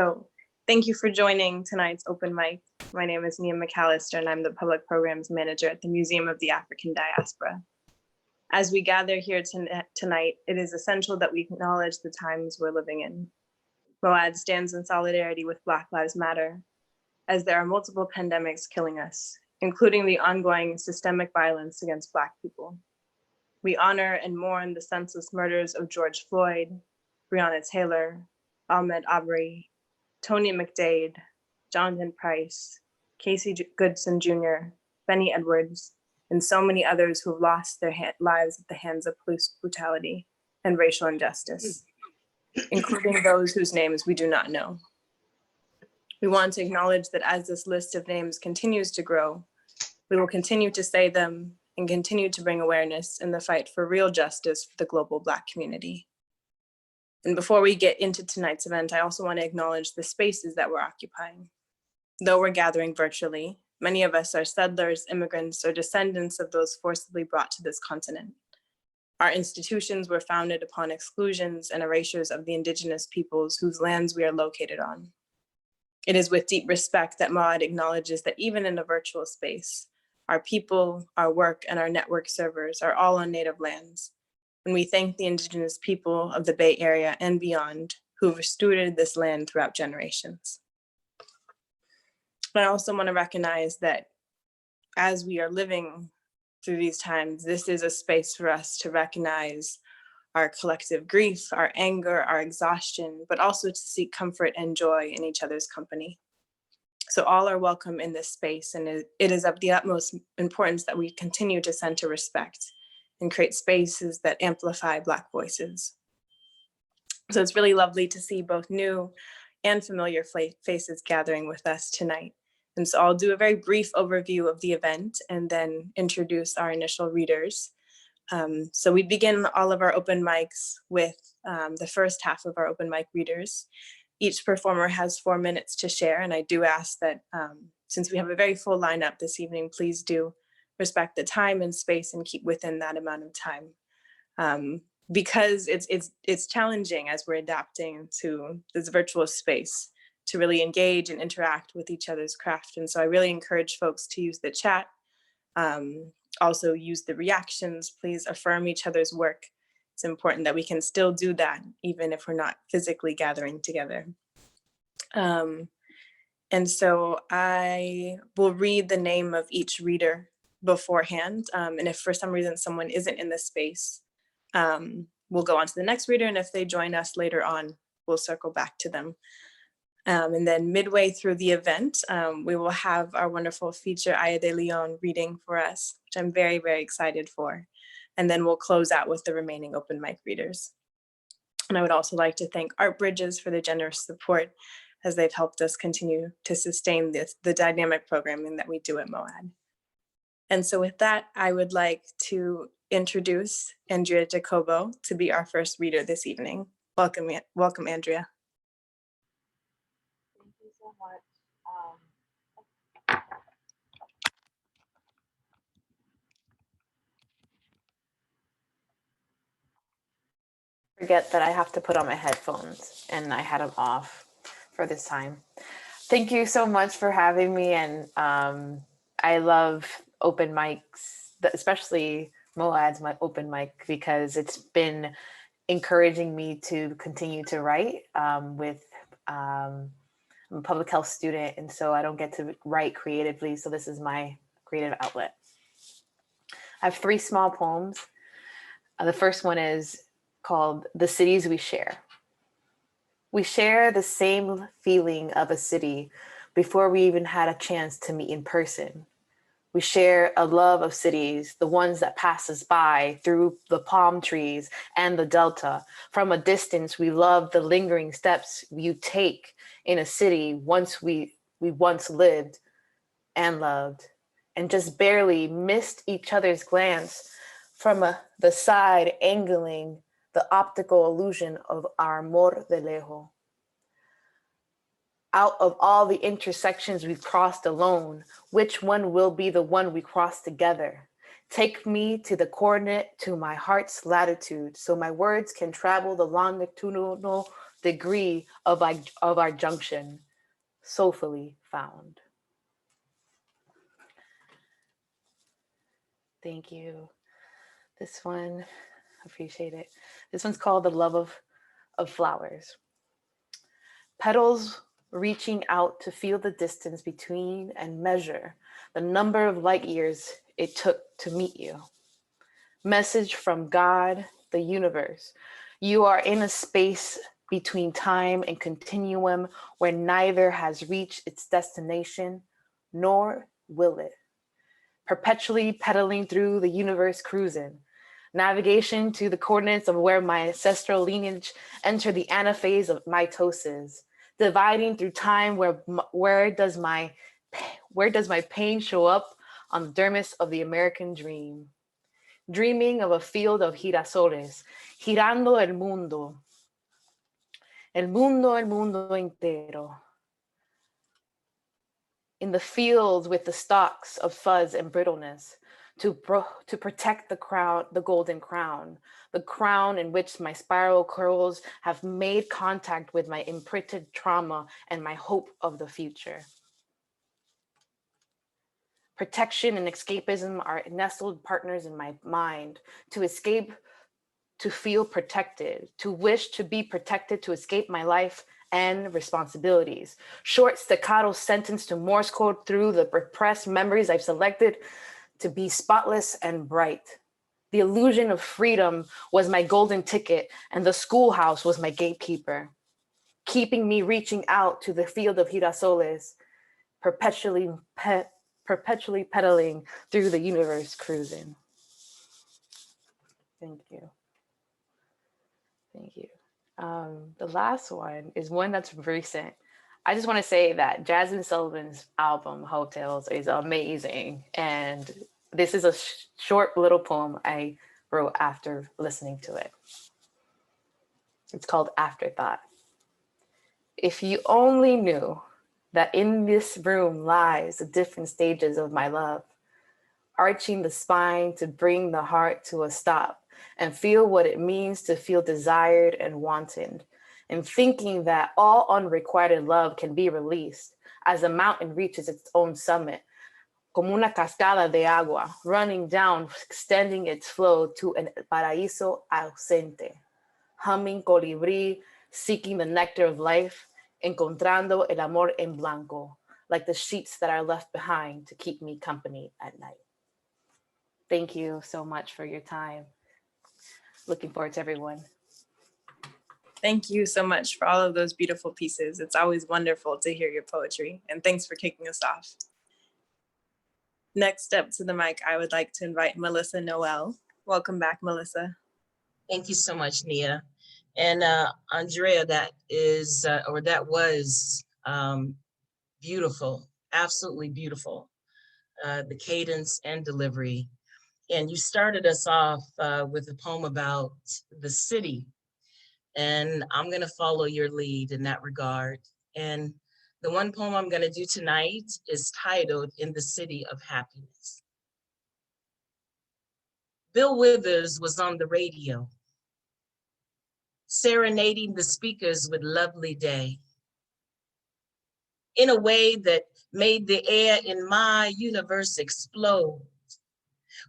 So thank you for joining tonight's open mic. My name is Nia McAllister, and I'm the Public Programs Manager at the Museum of the African Diaspora. As we gather here tonight, it is essential that we acknowledge the times we're living in. MOAD stands in solidarity with Black Lives Matter, as there are multiple pandemics killing us, including the ongoing systemic violence against Black people. We honor and mourn the senseless murders of George Floyd, Breonna Taylor, Ahmaud Arbery, Tony McDade, Jonathan Price, Casey Goodson Jr., Benny Edwards, and so many others who have lost their lives at the hands of police brutality and racial injustice, including those whose names we do not know. We want to acknowledge that as this list of names continues to grow, we will continue to say them and continue to bring awareness in the fight for real justice for the global Black community. And before we get into tonight's event, I also want to acknowledge the spaces that we're occupying. Though we're gathering virtually, many of us are settlers, immigrants, or descendants of those forcibly brought to this continent. Our institutions were founded upon exclusions and erasures of the indigenous peoples whose lands we are located on. It is with deep respect that MOAD acknowledges that even in a virtual space, our people, our work, and our network servers are all on native lands. And we thank the indigenous people of the Bay Area and beyond who have stewarded this land throughout generations. But I also want to recognize that as we are living through these times, this is a space for us to recognize our collective grief, our anger, our exhaustion, but also to seek comfort and joy in each other's company. So all are welcome in this space, and it is of the utmost importance that we continue to center respect and create spaces that amplify Black voices. So it's really lovely to see both new and familiar faces gathering with us tonight. And so I'll do a very brief overview of the event and then introduce our initial readers. So we begin all of our open mics with the first half of our open mic readers. Each performer has 4 minutes to share, and I do ask that since we have a very full lineup this evening, please do respect the time and space and keep within that amount of time. Because it's challenging as we're adapting to this virtual space to really engage and interact with each other's craft. And so I really encourage folks to use the chat, also use the reactions, please affirm each other's work. It's important that we can still do that even if we're not physically gathering together. And so I will read the name of each reader beforehand. And if for some reason someone isn't in the space, we'll go on to the next reader. And if they join us later on, we'll circle back to them. And then midway through the event, we will have our wonderful feature Aya de León reading for us, which I'm very, very excited for. And then we'll close out with the remaining open mic readers. And I would also like to thank Art Bridges for their generous support as they've helped us continue to sustain the dynamic programming that we do at MOAD. And so with that, I would like to introduce Andrea Jacobo to be our first reader this evening. Welcome, Andrea. Thank you so much. Forget that I have to put on my headphones, and I had them off for this time. Thank you so much for having me, and I love open mics, especially MOAD's my open mic, because it's been encouraging me to continue to write I'm a public health student, and so I don't get to write creatively, so this is my creative outlet. I have 3 small poems. The first one is called The Cities We Share. We share the same feeling of a city before we even had a chance to meet in person. We share a love of cities, the ones that pass us by through the palm trees and the delta. From a distance, we love the lingering steps you take in a city we once lived and loved, and just barely missed each other's glance from the side, angling the optical illusion of our amor de lejos. Out of all the intersections we've crossed alone, which one will be the one we cross together? Take me to the coordinate to my heart's latitude so my words can travel the longitudinal degree of our junction, soulfully found. Thank you. This one, appreciate it. This one's called The Love of Flowers. Petals reaching out to feel the distance between and measure the number of light years it took to meet you. Message from God, the universe. You are in a space between time and continuum where neither has reached its destination, nor will it. Perpetually pedaling through the universe cruising. Navigation to the coordinates of where my ancestral lineage enter the anaphase of mitosis. Dividing through time where does my pain show up on the dermis of the American dream. Dreaming of a field of girasoles, girando el mundo entero. In the fields with the stalks of fuzz and brittleness, to protect the crown, the golden crown, the crown in which my spiral curls have made contact with my imprinted trauma and my hope of the future. Protection and escapism are nestled partners in my mind. To escape, to feel protected, to wish to be protected, to escape my life and responsibilities. Short staccato sentence to Morse code through the repressed memories I've selected to be spotless and bright. The illusion of freedom was my golden ticket, and the schoolhouse was my gatekeeper, keeping me reaching out to the field of girasoles, perpetually pedaling through the universe cruising. Thank you. Thank you. The last one is one that's recent. I just want to say that Jasmine Sullivan's album, Hotels, is amazing. And this is a short little poem I wrote after listening to it. It's called Afterthought. If you only knew that in this room lies the different stages of my love, arching the spine to bring the heart to a stop and feel what it means to feel desired and wanted, and thinking that all unrequited love can be released as the mountain reaches its own summit, como una cascada de agua, running down, extending its flow to an paraíso ausente, humming colibrí, seeking the nectar of life, encontrando el amor en blanco, like the sheets that are left behind to keep me company at night. Thank you so much for your time. Looking forward to everyone. Thank you so much for all of those beautiful pieces. It's always wonderful to hear your poetry, and thanks for kicking us off. Next up to the mic, I would like to invite Melissa Noel. Welcome back, Melissa. Thank you so much, Nia. And Andrea, that was beautiful, absolutely beautiful. The cadence and delivery. And you started us off with a poem about the city. And I'm gonna follow your lead in that regard. And the one poem I'm gonna do tonight is titled In the City of Happiness. Bill Withers was on the radio, serenading the speakers with Lovely Day, in a way that made the air in my universe explode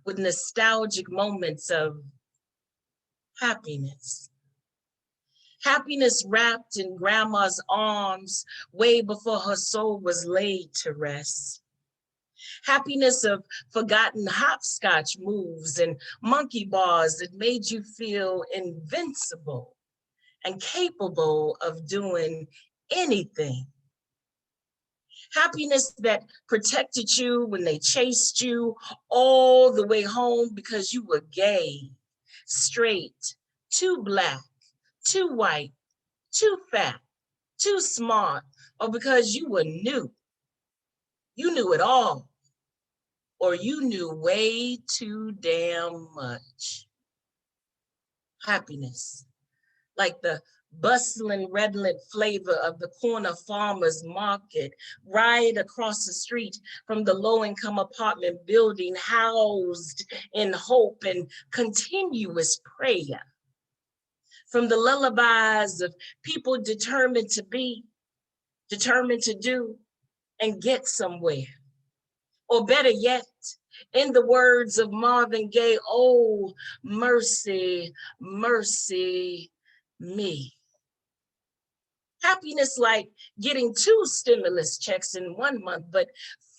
with nostalgic moments of happiness. Happiness wrapped in grandma's arms way before her soul was laid to rest. Happiness of forgotten hopscotch moves and monkey bars that made you feel invincible and capable of doing anything. Happiness that protected you when they chased you all the way home because you were gay, straight, too black, too white, too fat, too smart, or because you were new. You knew it all, or you knew way too damn much. Happiness, like the bustling, redolent flavor of the corner farmer's market right across the street from the low-income apartment building, housed in hope and continuous prayer. from the lullabies of people determined to be, determined to do, and get somewhere. Or better yet, in the words of Marvin Gaye, oh, mercy, mercy me. Happiness like getting 2 stimulus checks in 1 month, but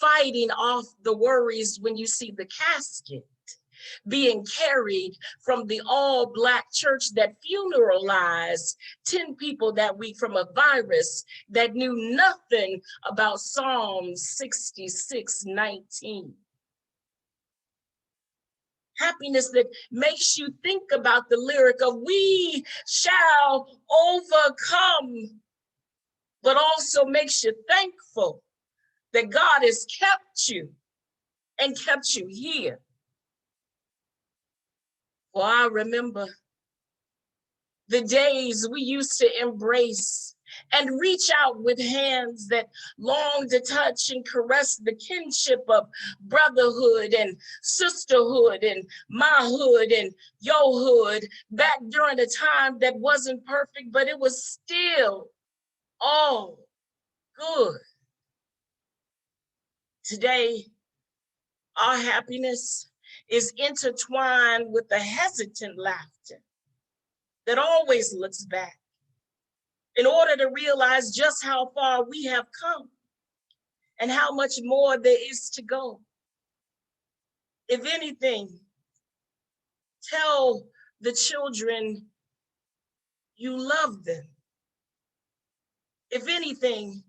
fighting off the worries when you see the casket being carried from the all-Black church that funeralized 10 people that week from a virus that knew nothing about Psalm 66:19. Happiness that makes you think about the lyric of we shall overcome, but also makes you thankful that God has kept you and kept you here. Well, I remember the days we used to embrace and reach out with hands that long to touch and caress the kinship of brotherhood and sisterhood and my hood and your hood back during a time that wasn't perfect, but it was still all good. Today, our happiness is intertwined with the hesitant laughter that always looks back in order to realize just how far we have come and how much more there is to go. If anything, tell the children you love them. If anything,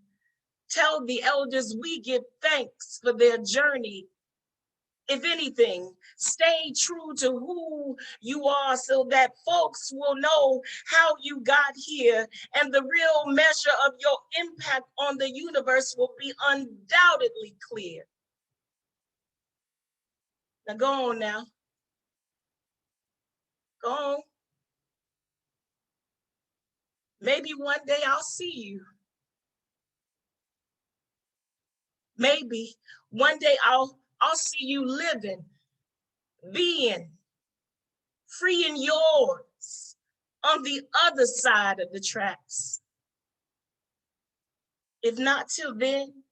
tell the elders we give thanks for their journey. If anything, stay true to who you are so that folks will know how you got here, and the real measure of your impact on the universe will be undoubtedly clear. Now go on now. Go on. Maybe one day I'll see you. Maybe one day I'll see you living, being, free and yours on the other side of the tracks. If not till then,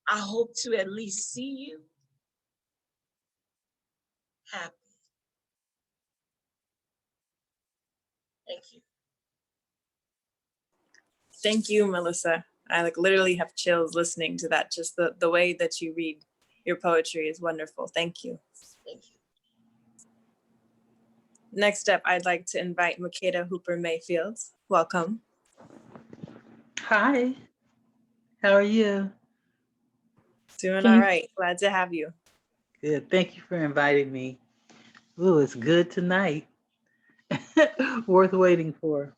I hope to at least see you happy. Thank you. Thank you, Melissa. I literally have chills listening to that. Just the way that you read your poetry is wonderful. Thank you. Thank you. Next up, I'd like to invite Makita Hooper Mayfield. Welcome. Hi, how are you? Doing Can all you- right. Glad to have you. Good, thank you for inviting me. Ooh, it's good tonight. Worth waiting for.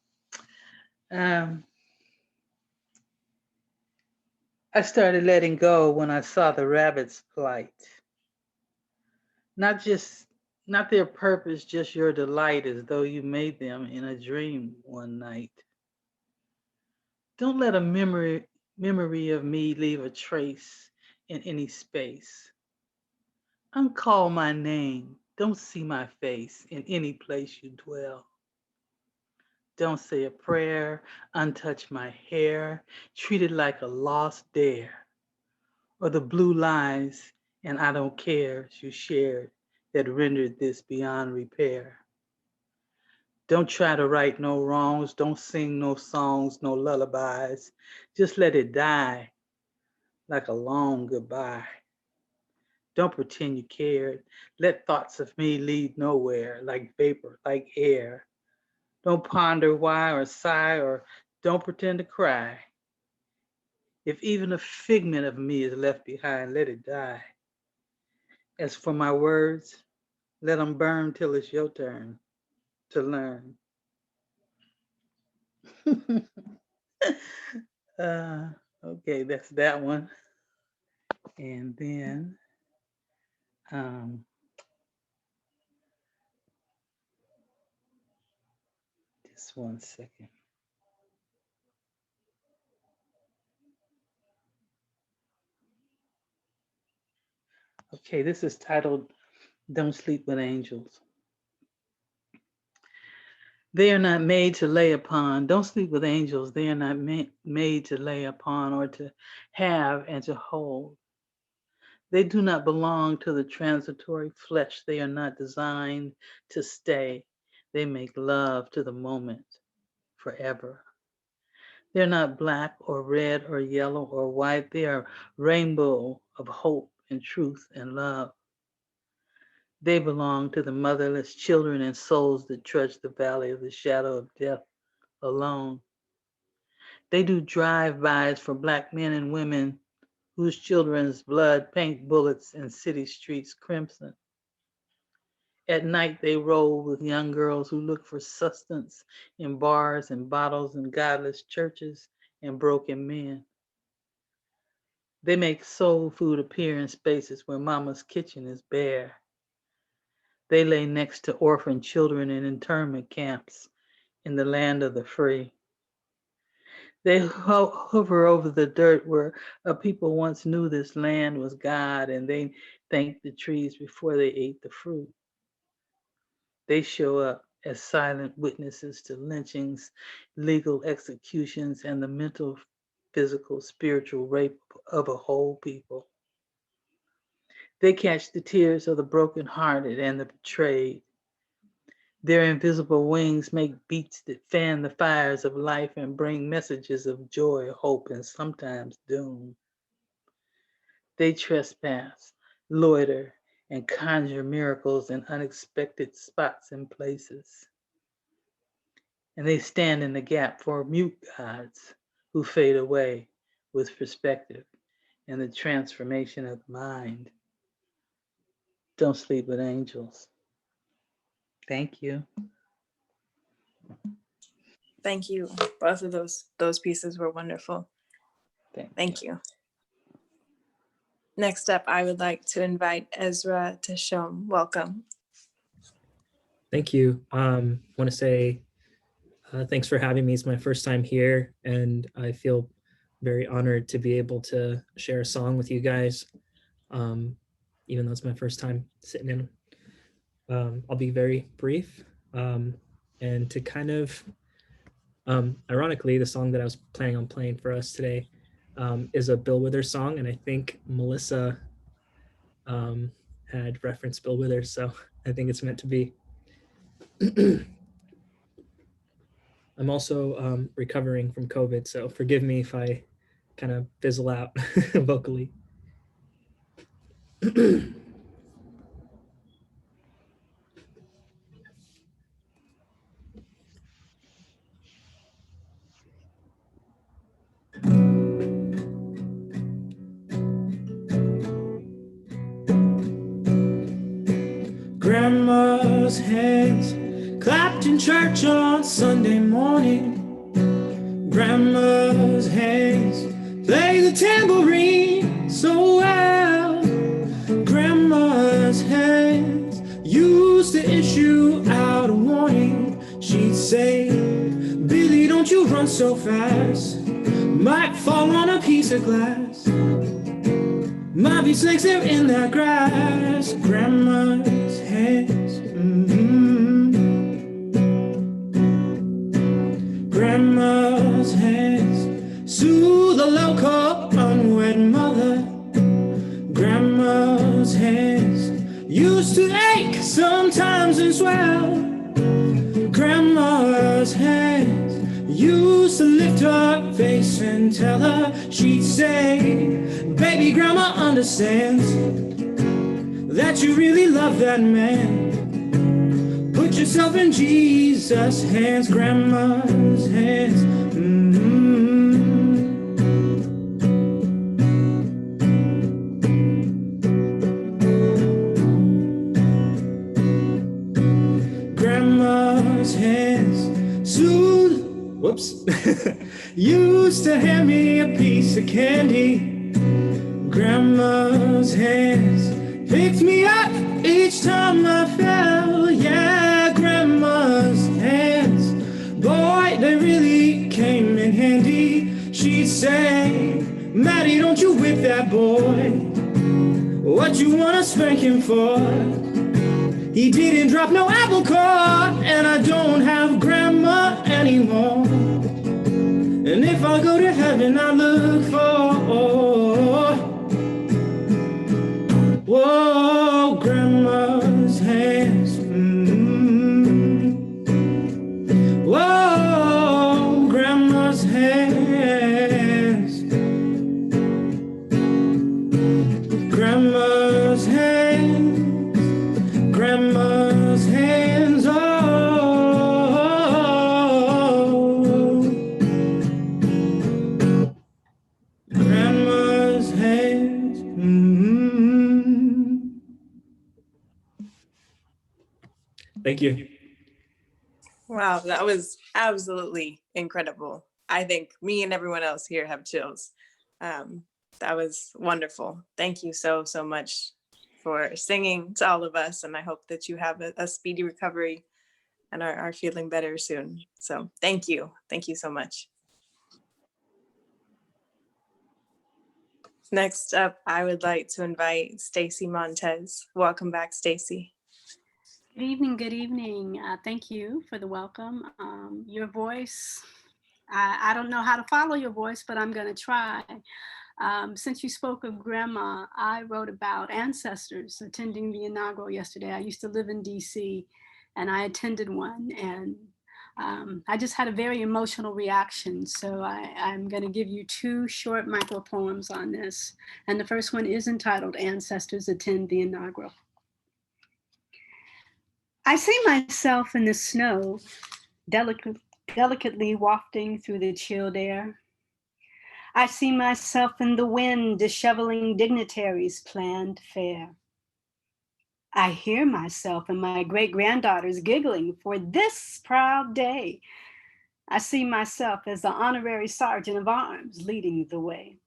I started letting go when I saw the rabbit's plight. Not their purpose, just your delight, as though you made them in a dream one night. Don't let a memory of me leave a trace in any space. Uncall my name, don't see my face in any place you dwell. Don't say a prayer, untouch my hair, treat it like a lost dare, or the blue lines and I don't care you shared that rendered this beyond repair. Don't try to right no wrongs, don't sing no songs, no lullabies, just let it die like a long goodbye. Don't pretend you cared. Let thoughts of me lead nowhere, like vapor, like air. Don't ponder why or sigh, or don't pretend to cry. If even a figment of me is left behind, let it die. As for my words, let them burn till it's your turn to learn. Okay, that's that one. And then, just one second. Okay, this is titled Don't Sleep with Angels. They are not made to lay upon. Don't sleep with angels. They are not made to lay upon or to have and to hold. They do not belong to the transitory flesh. They are not designed to stay. They make love to the moment forever. They're not black or red or yellow or white. They are rainbow of hope and truth and love. They belong to the motherless children and souls that trudge the valley of the shadow of death alone. They do drive-bys for Black men and women whose children's blood paint bullets in city streets crimson. At night, they roll with young girls who look for sustenance in bars and bottles and godless churches and broken men. They make soul food appear in spaces where mama's kitchen is bare. They lay next to orphan children in internment camps in the land of the free. They hover over the dirt where a people once knew this land was God, and they thanked the trees before they ate the fruit. They show up as silent witnesses to lynchings, legal executions, and the mental, physical, spiritual rape of a whole people. They catch the tears of the brokenhearted and the betrayed. Their invisible wings make beats that fan the fires of life and bring messages of joy, hope, and sometimes doom. They trespass, loiter, and conjure miracles in unexpected spots and places. And they stand in the gap for mute gods who fade away with perspective and the transformation of the mind. Don't sleep with angels. Thank you. Thank you. Both of those pieces were wonderful. Thank you. Next up, I would like to invite Ezra Tashom. Welcome. Thank you. Want to say thanks for having me. It's my first time here, and I feel very honored to be able to share a song with you guys, even though it's my first time sitting in. I'll be very brief, and to kind of, ironically, the song that I was planning on playing for us today is a Bill Withers song, and I think Melissa had referenced Bill Withers, so I think it's meant to be. I'm also recovering from COVID, so forgive me if I kind of fizzle out vocally. Grandma's hands clapped in church on Sunday morning. Grandma's hands play the tambourine so well. Grandma's hands used to issue out a warning. She'd say, Billy, don't you run so fast. Might fall on a piece of glass. Might be snakes there in that grass. Grandma's hands. Grandma's hands soothe the local unwed mother. Grandma's hands used to ache sometimes and swell. Grandma's hands used to lift her face and tell her, she'd say, baby, grandma understands that you really love that man. Put yourself in Jesus' hands, grandma's hands. Grandma's hands soothe, whoops, used to hand me a piece of candy. Grandma's hands picked me up each time I fell. Yeah, grandma's hands, boy, they really came in handy. She'd say, Maddie, don't you whip that boy. What you wanna spank him for? He didn't drop no apple cart, and I don't have grandma anymore. And if I go to heaven, I look for, whoa, grandma's hands. Whoa, grandma's hands. Grandma's hands. Grandma's hands. Oh, grandma's hands. Thank you. Wow, that was absolutely incredible. I think me and everyone else here have chills. That was wonderful. Thank you so, so much for singing to all of us. And I hope that you have a speedy recovery and are feeling better soon. So thank you. Thank you so much. Next up, I would like to invite Stacey Montez. Welcome back, Stacey. Good evening, good evening. Thank you for the welcome. Your voice, I don't know how to follow your voice, but I'm gonna try. Since you spoke of grandma, I wrote about ancestors attending the inaugural yesterday. I used to live in DC and I attended one, and I just had a very emotional reaction. So I'm gonna give you two short micro poems on this. And the first one is entitled Ancestors Attend the Inaugural. I see myself in the snow, delicately wafting through the chilled air. I see myself in the wind, disheveling dignitaries' planned fare. I hear myself and my great-granddaughters giggling for this proud day. I see myself as the honorary sergeant of arms leading the way.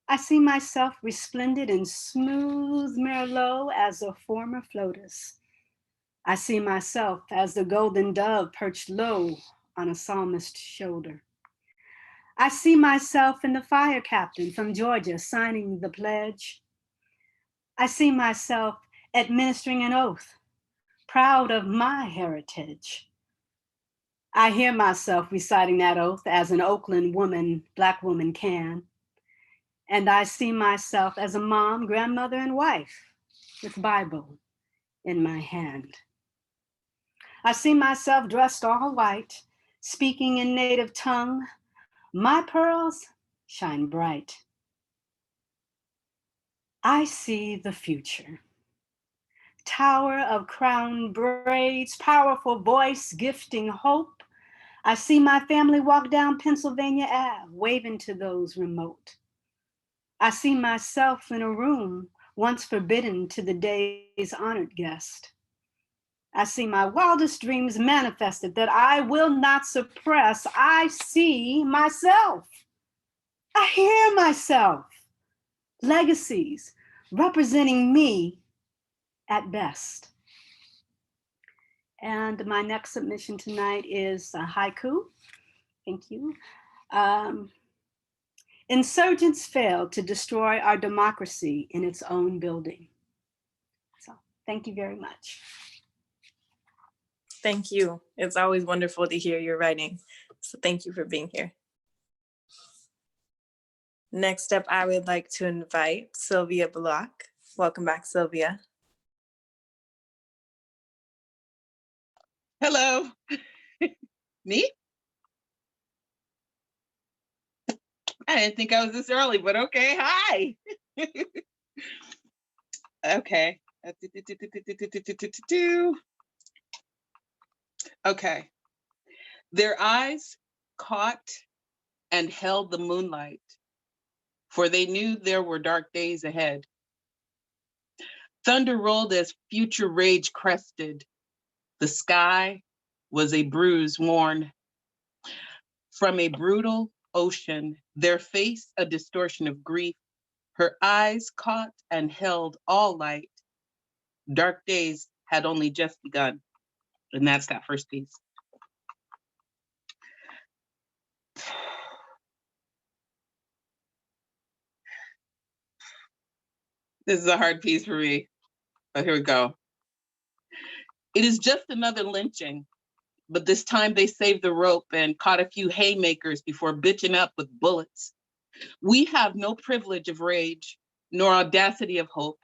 I see myself resplendent in smooth merlot as a former FLOTUS. I see myself as the golden dove perched low on a psalmist's shoulder. I see myself in the fire captain from Georgia signing the pledge. I see myself administering an oath, proud of my heritage. I hear myself reciting that oath as an Oakland woman, Black woman can. And I see myself as a mom, grandmother, and wife with Bible in my hand. I see myself dressed all white, speaking in native tongue. My pearls shine bright. I see the future. Tower of crown braids, powerful voice gifting hope. I see my family walk down Pennsylvania Ave, waving to those remote. I see myself in a room once forbidden to the day's honored guest. I see my wildest dreams manifested that I will not suppress. I see myself. I hear myself. Legacies representing me at best. And my next submission tonight is a haiku. Thank you. Insurgents failed to destroy our democracy in its own building. So thank you very much. Thank you. It's always wonderful to hear your writing. So thank you for being here. Next up, I would like to invite Sylvia Block. Welcome back, Sylvia. Hello. Me? I didn't think I was this early, but okay. Hi. Okay. Okay. Their eyes caught and held the moonlight, for they knew there were dark days ahead. Thunder rolled as future rage crested. The sky was a bruise worn from a brutal ocean, their face a distortion of grief. Her eyes caught and held all light. Dark days had only just begun. And that's that first piece. This is a hard piece for me, but here we go. It is just another lynching, but this time they saved the rope and caught a few haymakers before bitching up with bullets. We have no privilege of rage, nor audacity of hope.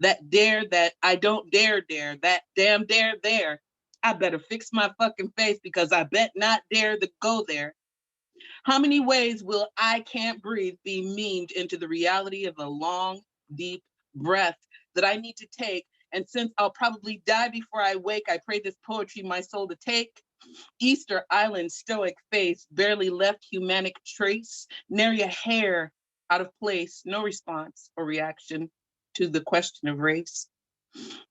That dare that I don't dare, that damn dare there. I better fix my fucking face because I bet not dare to go there. How many ways will I can't breathe be memed into the reality of a long, deep breath that I need to take? And since I'll probably die before I wake, I pray this poetry my soul to take. Easter Island stoic face, barely left humanic trace, nary a hair out of place, no response or reaction to the question of race.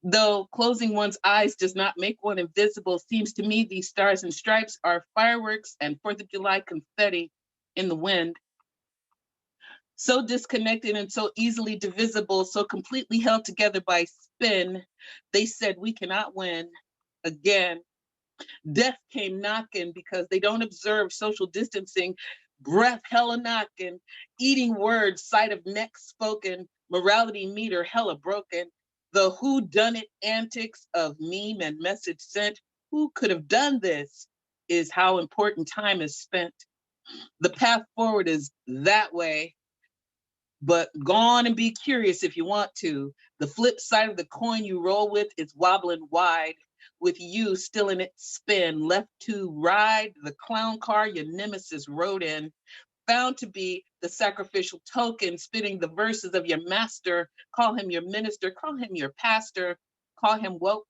Though closing one's eyes does not make one invisible, seems to me these stars and stripes are fireworks and 4th of July confetti in the wind. So disconnected and so easily divisible, so completely held together by spin, they said we cannot win again. Death came knocking because they don't observe social distancing, breath hella knocking, eating words, sight of neck spoken, morality meter hella broken. The whodunit antics of meme and message sent, who could have done this, is how important time is spent. The path forward is that way, but go on and be curious if you want to. The flip side of the coin you roll with is wobbling wide, with you still in its spin, left to ride the clown car your nemesis rode in, found to be the sacrificial token, spitting the verses of your master. Call him your minister, call him your pastor, call him woke.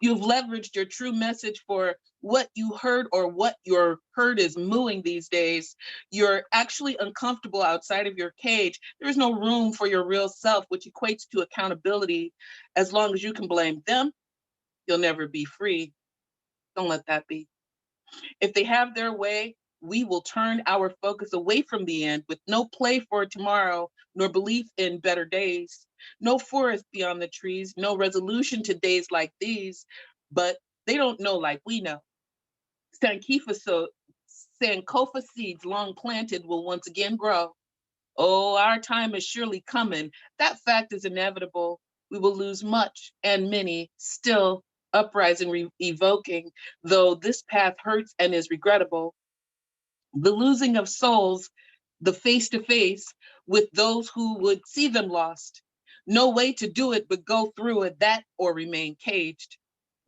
You've leveraged your true message for what you heard or what your herd is mooing these days. You're actually uncomfortable outside of your cage. There is no room for your real self, which equates to accountability. As long as you can blame them, you'll never be free. Don't let that be. If they have their way, we will turn our focus away from the end with no play for tomorrow, nor belief in better days. No forest beyond the trees, no resolution to days like these, but they don't know like we know. Sankofa seeds long planted will once again grow. Oh, our time is surely coming. That fact is inevitable. We will lose much and many, still uprising, evoking, though this path hurts and is regrettable. The losing of souls, the face-to-face with those who would see them lost. No way to do it but go through it, that or remain caged.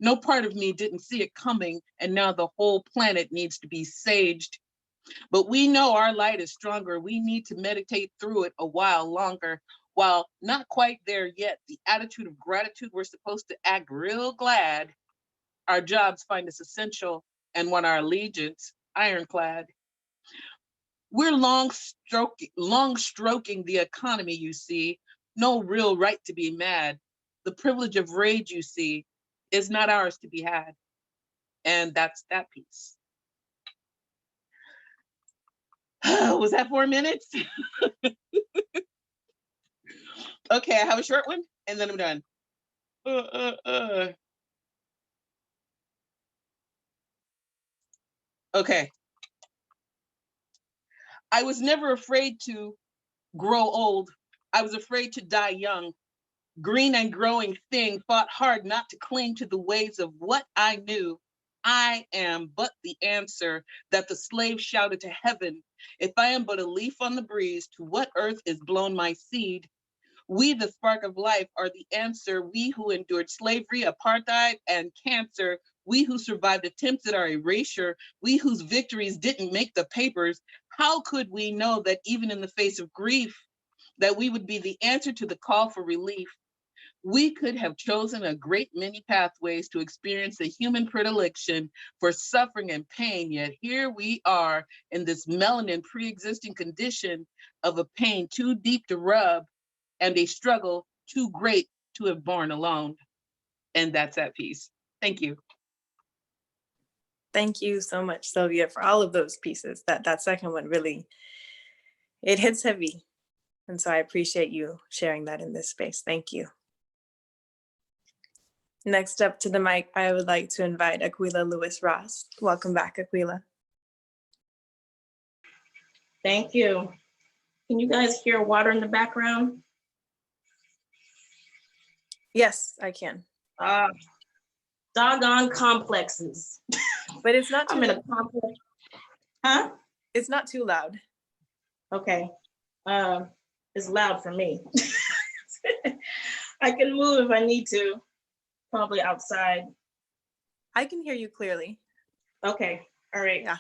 No part of me didn't see it coming, and now the whole planet needs to be saged. But we know our light is stronger. We need to meditate through it a while longer. While not quite there yet, the attitude of gratitude, we're supposed to act real glad. Our jobs find us essential and want our allegiance ironclad. We're long stroking the economy, you see. No real right to be mad. The privilege of rage, you see, is not ours to be had. And that's that piece. Was that 4 minutes? Okay, I have a short one and then I'm done. Okay. I was never afraid to grow old. I was afraid to die young. Green and growing thing fought hard not to cling to the ways of what I knew. I am but the answer that the slave shouted to heaven. If I am but a leaf on the breeze, to what earth is blown my seed? We, the spark of life, are the answer. We who endured slavery, apartheid, and cancer. We who survived attempts at our erasure. We whose victories didn't make the papers. How could we know that even in the face of grief, that we would be the answer to the call for relief? We could have chosen a great many pathways to experience the human predilection for suffering and pain, yet here we are in this melanin pre-existing condition of a pain too deep to rub and a struggle too great to have borne alone. And that's that piece. Thank you. Thank you so much, Sylvia, for all of those pieces. That second one really, it hits heavy. And so I appreciate you sharing that in this space. Thank you. Next up to the mic, I would like to invite Aquila Lewis-Ross. Welcome back, Aquila. Thank you. Can you guys hear water in the background? Yes, I can. doggone complexes. But it's not too I'm in a loud. complex. Huh? It's not too loud. Okay. It's loud for me. I can move if I need to, probably outside. I can hear you clearly. Okay, all right. Yeah.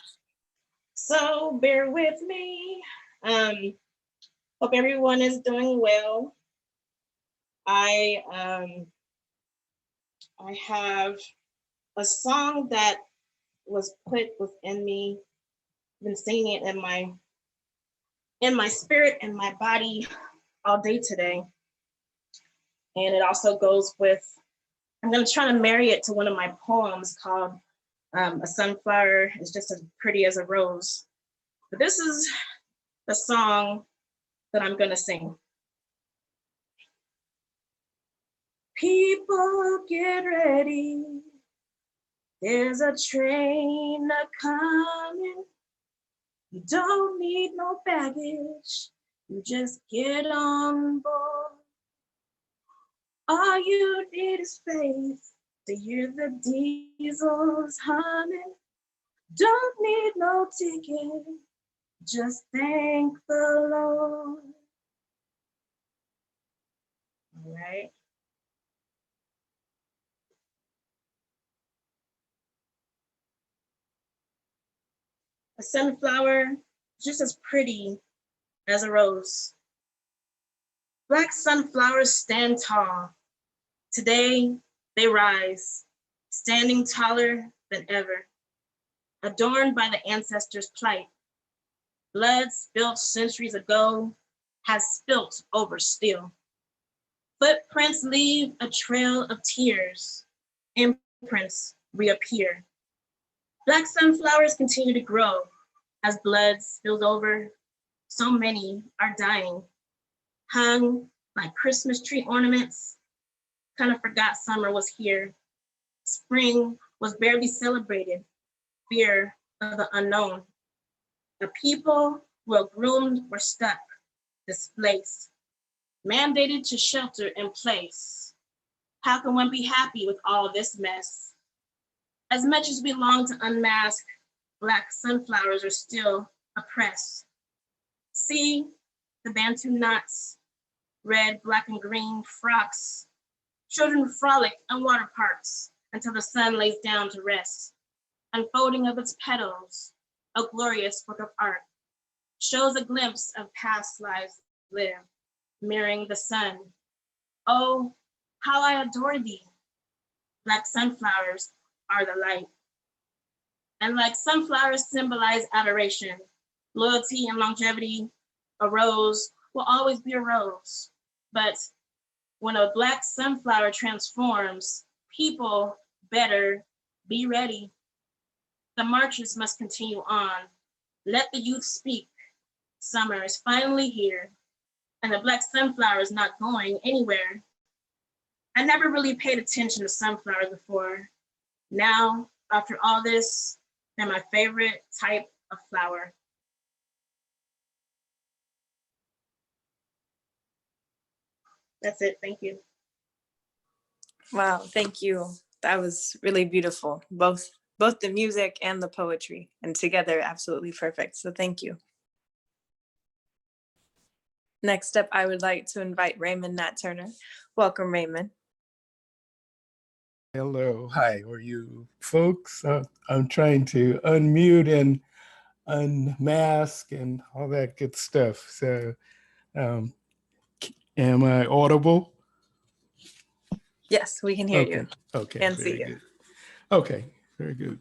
So bear with me. Hope everyone is doing well. I have a song that was put within me. I've been singing it in my spirit and my body all day today. And it also goes with, I'm gonna try to marry it to one of my poems called A Sunflower is Just as Pretty as a Rose. But this is the song that I'm gonna sing. People get ready. There's a train a-coming. You don't need no baggage. You just get on board. All you need is faith to hear the diesels humming. Don't need no ticket. Just thank the Lord. All right. A sunflower just as pretty as a rose. Black sunflowers stand tall. Today they rise, standing taller than ever, adorned by the ancestors' plight. Blood spilled centuries ago has spilt over still. Footprints leave a trail of tears. Imprints reappear. Black sunflowers continue to grow as blood spills over. So many are dying, hung like Christmas tree ornaments. Kind of forgot summer was here. Spring was barely celebrated. Fear of the unknown. The people well groomed were stuck, displaced, mandated to shelter in place. How can one be happy with all this mess? As much as we long to unmask, Black sunflowers are still oppressed. See the Bantu knots, red, black, and green frocks. Children frolic in water parks until the sun lays down to rest. Unfolding of its petals, a glorious work of art, shows a glimpse of past lives lived, mirroring the sun. Oh, how I adore thee. Black sunflowers are the light. And like sunflowers symbolize adoration, loyalty and longevity, a rose will always be a rose. But when a Black sunflower transforms, people better be ready. The marches must continue on. Let the youth speak. Summer is finally here, and the Black sunflower is not going anywhere. I never really paid attention to sunflowers before. Now, after all this, they're my favorite type of flower. That's it, thank you. Wow, thank you. That was really beautiful. Both the music and the poetry, and together absolutely perfect. So thank you. Next up, I would like to invite Raymond Nat Turner. Welcome, Raymond. Hello, hi, how are you folks? I'm trying to unmute and unmask and all that good stuff. So, am I audible? Yes, we can hear Okay, you okay, and very see you. good. Okay, very good.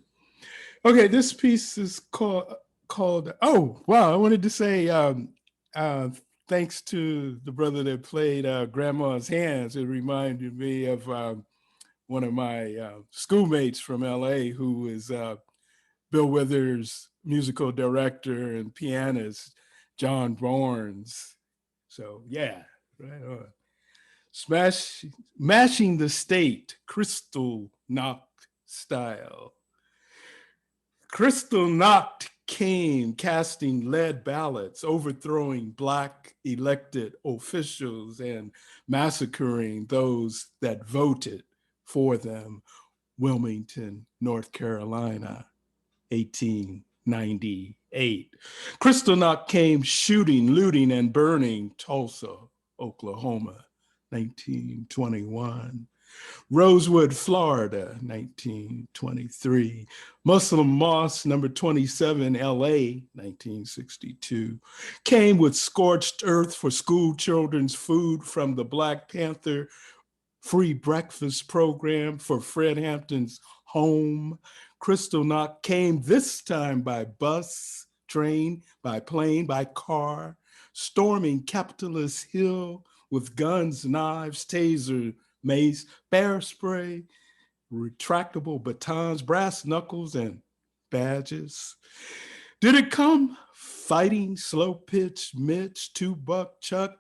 Okay, this piece is called. Oh, wow! I wanted to say thanks to the brother that played Grandma's Hands. It reminded me of one of my schoolmates from LA who was Bill Withers' musical director and pianist, John Barnes. So yeah, right on. Mashing the State, Crystal Knock style. Crystal Knocked came casting lead ballots, overthrowing Black elected officials and massacring those that voted for them. Wilmington, North Carolina, 1898. Kristallnacht came shooting, looting, and burning Tulsa, Oklahoma, 1921. Rosewood, Florida, 1923. Muslim Mosque, number 27, LA, 1962. Came with scorched earth for school children's food from the Black Panther free breakfast program for Fred Hampton's home. Kristallnacht came this time by bus, train, by plane, by car, storming Capitalist Hill with guns, knives, taser, mace, bear spray, retractable batons, brass knuckles, and badges. Did it come fighting slow pitch Mitch, two-buck Chuck,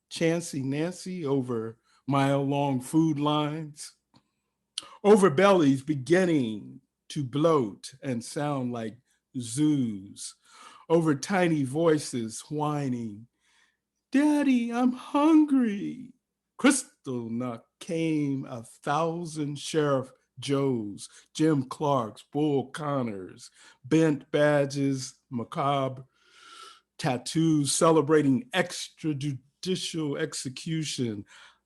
Chancy Nancy over mile-long food lines, over bellies beginning to bloat and sound like zoos, over tiny voices whining, "Daddy, I'm hungry." Kristallnacht came 1,000 Sheriff Joes, Jim Clarks, Bull Connors, bent badges, macabre tattoos celebrating extrajudicial execution,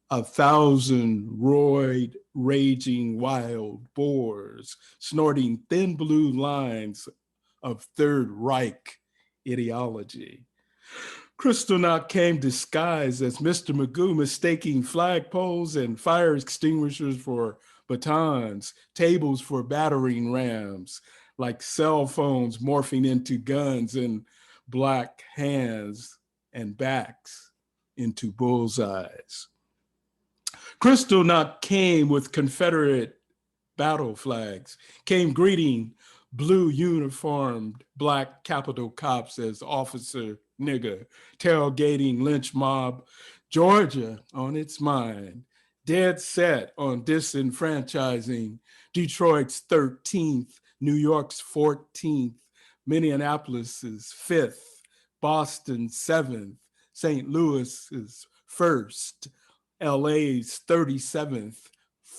1,000 roid raging wild boars, snorting thin blue lines of Third Reich ideology. Kristallnacht came disguised as Mr. Magoo, mistaking flagpoles and fire extinguishers for batons, tables for battering rams, like cell phones morphing into guns, and black hands and backs into bullseyes. Kristallnacht came with Confederate battle flags, came greeting blue uniformed Black Capitol cops as Officer Nigger, tailgating lynch mob, Georgia on its mind, dead set on disenfranchising Detroit's 13th, New York's 14th, Minneapolis's 5th, Boston's 7th, St. Louis's 1st, LA's 37th,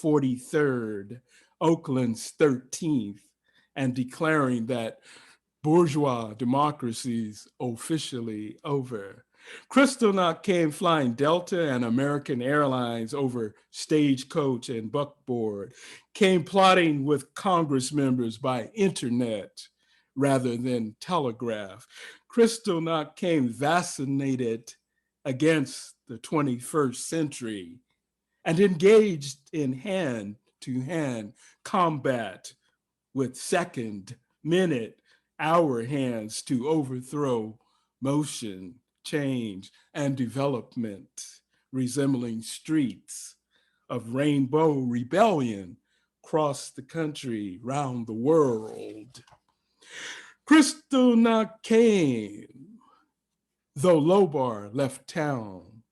43rd, Oakland's 13th, and declaring that bourgeois democracy's officially over. Kristallnacht came flying Delta and American Airlines over Stagecoach and Buckboard, came plotting with Congress members by internet rather than telegraph. Kristallnacht came vaccinated against the 21st century and engaged in hand-to-hand combat with second, minute, hour hands to overthrow motion, change, and development, resembling streets of rainbow rebellion across the country, round the world. Kristallnacht came, though Lobar left town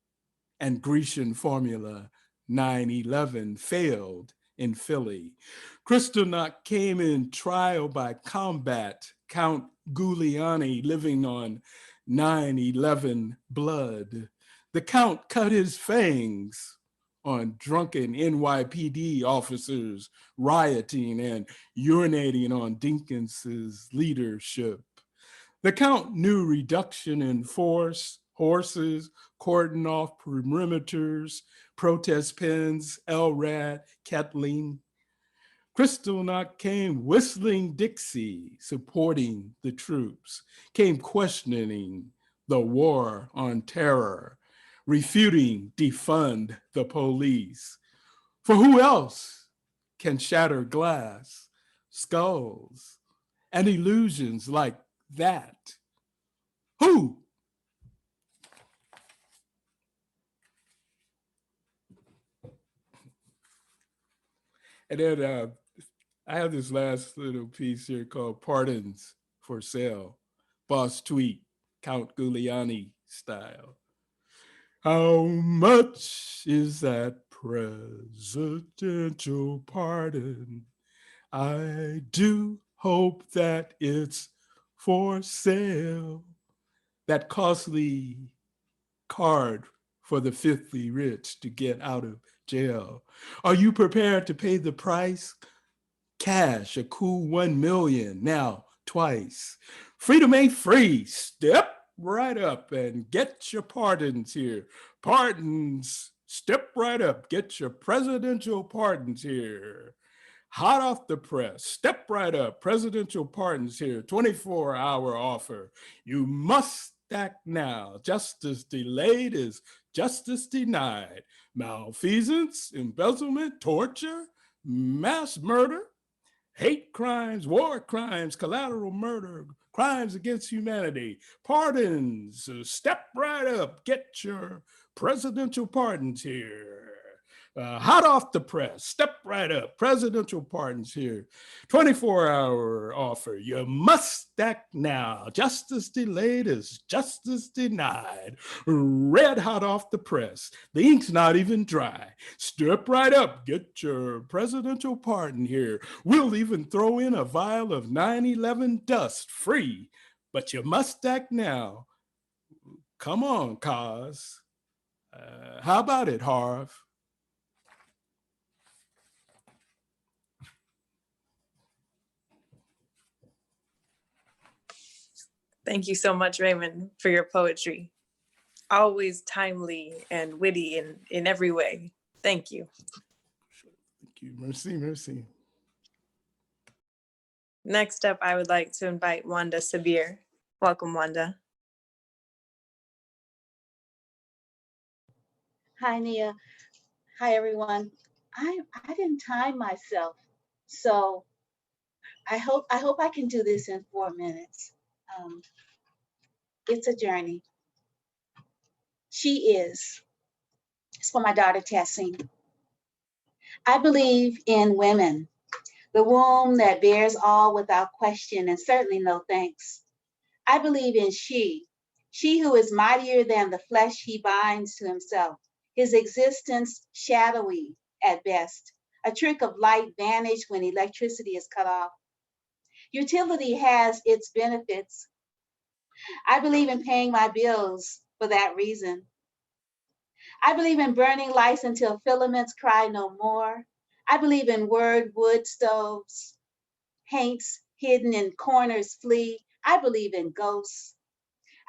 and Grecian Formula 911 failed in Philly. Kristallnacht came in trial by combat, Count Giuliani living on 9/11 blood. The Count cut his fangs on drunken NYPD officers rioting and urinating on Dinkins's leadership. The Count knew reduction in force, horses, cordon off perimeters, protest pens, LRAD, kettling. Kristallnacht came whistling Dixie, supporting the troops, came questioning the war on terror, refuting defund the police. For who else can shatter glass, skulls, and illusions like that? Who? And then I have this last little piece here called Pardons for Sale, Boss Tweet, Count Giuliani style. How much is that presidential pardon? I do hope that it's for sale. That costly card for the filthy rich to get out of jail. Are you prepared to pay the price? Cash, a cool 1 million, now twice. Freedom ain't free. Step right up and get your pardons here. Pardons, step right up, get your presidential pardons here. Hot off the press, step right up, presidential pardons here, 24-hour offer. You must act now. Justice delayed is justice denied. Malfeasance, embezzlement, torture, mass murder, hate crimes, war crimes, collateral murder, crimes against humanity, pardons, step right up, get your presidential pardons here. Hot off the press, step right up, presidential pardons here. 24-hour offer, you must act now. Justice delayed is justice denied. Red hot off the press, the ink's not even dry. Step right up, get your presidential pardon here. We'll even throw in a vial of 9/11 dust free, but you must act now. Come on, cause. How about it, Harv? Thank you so much, Raymond, for your poetry. Always timely and witty in every way. Thank you. Thank you. Merci, merci. Next up, I would like to invite Wanda Sabir. Welcome, Wanda. Hi, Nia. Hi, everyone. I didn't time myself, so I hope I can do this in 4 minutes. It's a journey. She is. It's for my daughter, Tassim. I believe in women, the womb that bears all without question and certainly no thanks. I believe in she who is mightier than the flesh he binds to himself, his existence shadowy at best, a trick of light vanished when electricity is cut off. Utility has its benefits. I believe in paying my bills for that reason. I believe in burning lights until filaments cry no more. I believe in wood stoves, paints hidden in corners flee. I believe in ghosts.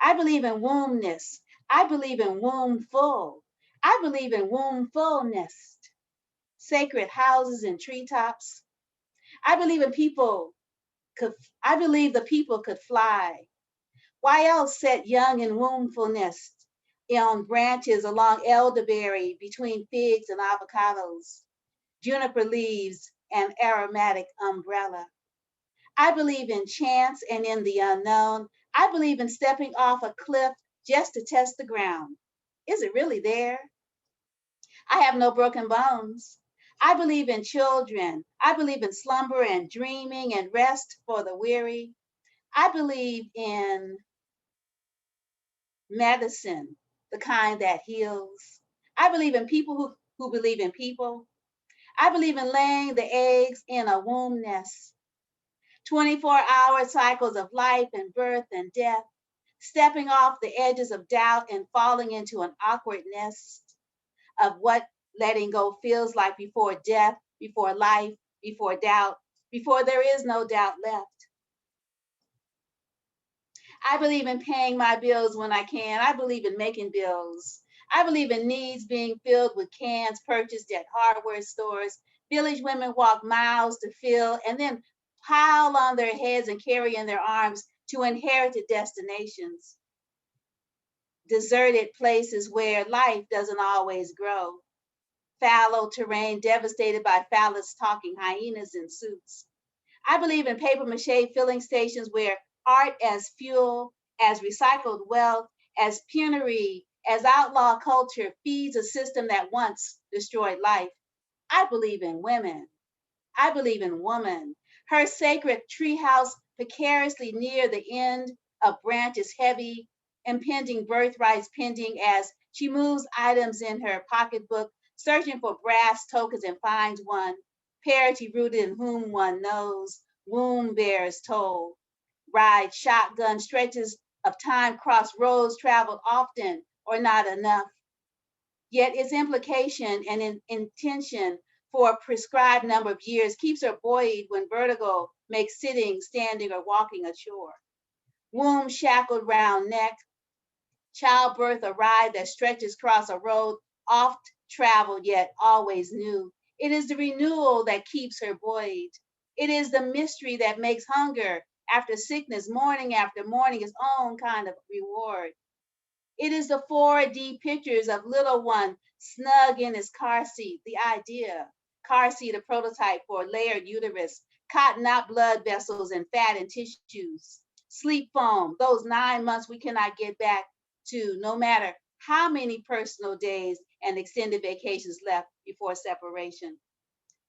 I believe in wombness. I believe in womb full. I believe in womb fullness. Sacred houses and treetops. I believe the people could fly. Why else set young in wombfulness on branches along elderberry between figs and avocados, juniper leaves and aromatic umbrella? I believe in chance and in the unknown. I believe in stepping off a cliff just to test the ground. Is it really there? I have no broken bones. I believe in children. I believe in slumber and dreaming and rest for the weary. I believe in medicine, the kind that heals. I believe in people who believe in people. I believe in laying the eggs in a womb nest. 24-hour cycles of life and birth and death, stepping off the edges of doubt and falling into an awkward nest of what letting go feels like before death, before life, before doubt, before there is no doubt left. I believe in paying my bills when I can. I believe in making bills. I believe in needs being filled with cans purchased at hardware stores. Village women walk miles to fill and then pile on their heads and carry in their arms to inherited destinations. Deserted places where life doesn't always grow. Fallow terrain devastated by phallus talking hyenas in suits. I believe in paper mache filling stations where art as fuel, as recycled wealth, as penury, as outlaw culture feeds a system that once destroyed life. I believe in women. I believe in woman. Her sacred treehouse precariously near the end of branches heavy, impending birthrights pending as she moves items in her pocketbook, searching for brass tokens and finds one, parity rooted in whom one knows, womb bears toll, ride shotgun stretches of time cross roads traveled often or not enough. Yet its implication and intention for a prescribed number of years, keeps her buoyed when vertigo makes sitting, standing, or walking a chore. Womb shackled round neck, childbirth a ride that stretches across a road oft traveled yet always new. It is the renewal that keeps her buoyed. It is the mystery that makes hunger after sickness, morning after morning, its own kind of reward. It is the 4D pictures of little one snug in his car seat, the idea. Car seat, a prototype for layered uterus, cotton out blood vessels and fat and tissues. Sleep foam, those 9 months we cannot get back to, no matter how many personal days and extended vacations left before separation.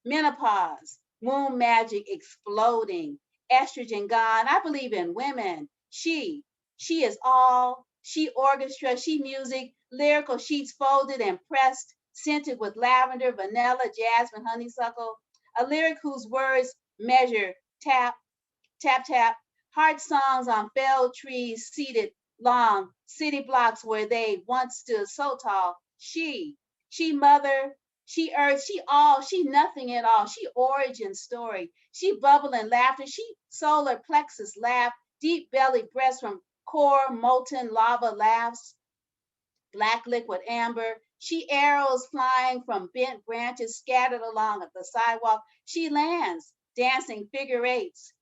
Menopause, womb magic exploding, estrogen gone. I believe in women. She is all, she orchestra, she music, lyrical sheets folded and pressed, scented with lavender, vanilla, jasmine, honeysuckle. A lyric whose words measure, tap, tap, tap, heart songs on felled trees, seated long, city blocks where they once stood so tall. She mother, she earth, she all, she nothing at all. She origin story. She bubble and laughter. She solar plexus laugh, deep belly breaths from core molten lava laughs, black liquid amber. She arrows flying from bent branches scattered along the sidewalk. She lands, dancing figure eights.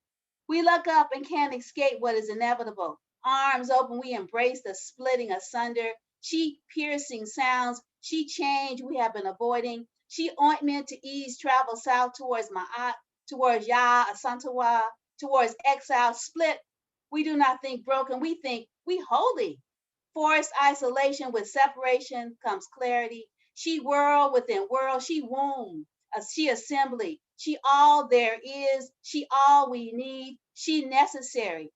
We look up and can't escape what is inevitable. Arms open, we embrace the splitting asunder. She piercing sounds. She change we have been avoiding. She ointment to ease travel south towards Ma'at, towards Ya, Asantawa, towards exile. Split. We do not think broken. We think we holy. Forced isolation with separation comes clarity. She world within world. She womb. She assembly. She all there is. She all we need. She necessary.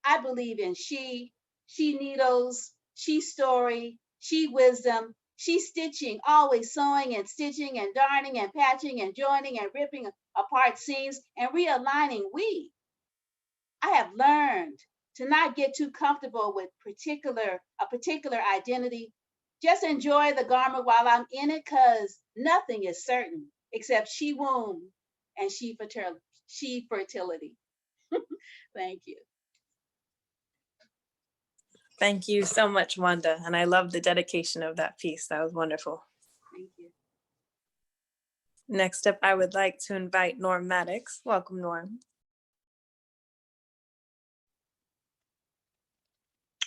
I believe in she needles, she story, she wisdom, she stitching, always sewing and stitching and darning and patching and joining and ripping apart seams and realigning. I have learned to not get too comfortable with a particular identity. Just enjoy the garment while I'm in it, because nothing is certain except she womb and she fertility. Thank you. Thank you so much, Wanda. And I love the dedication of that piece. That was wonderful. Thank you. Next up, I would like to invite Norm Maddox. Welcome, Norm.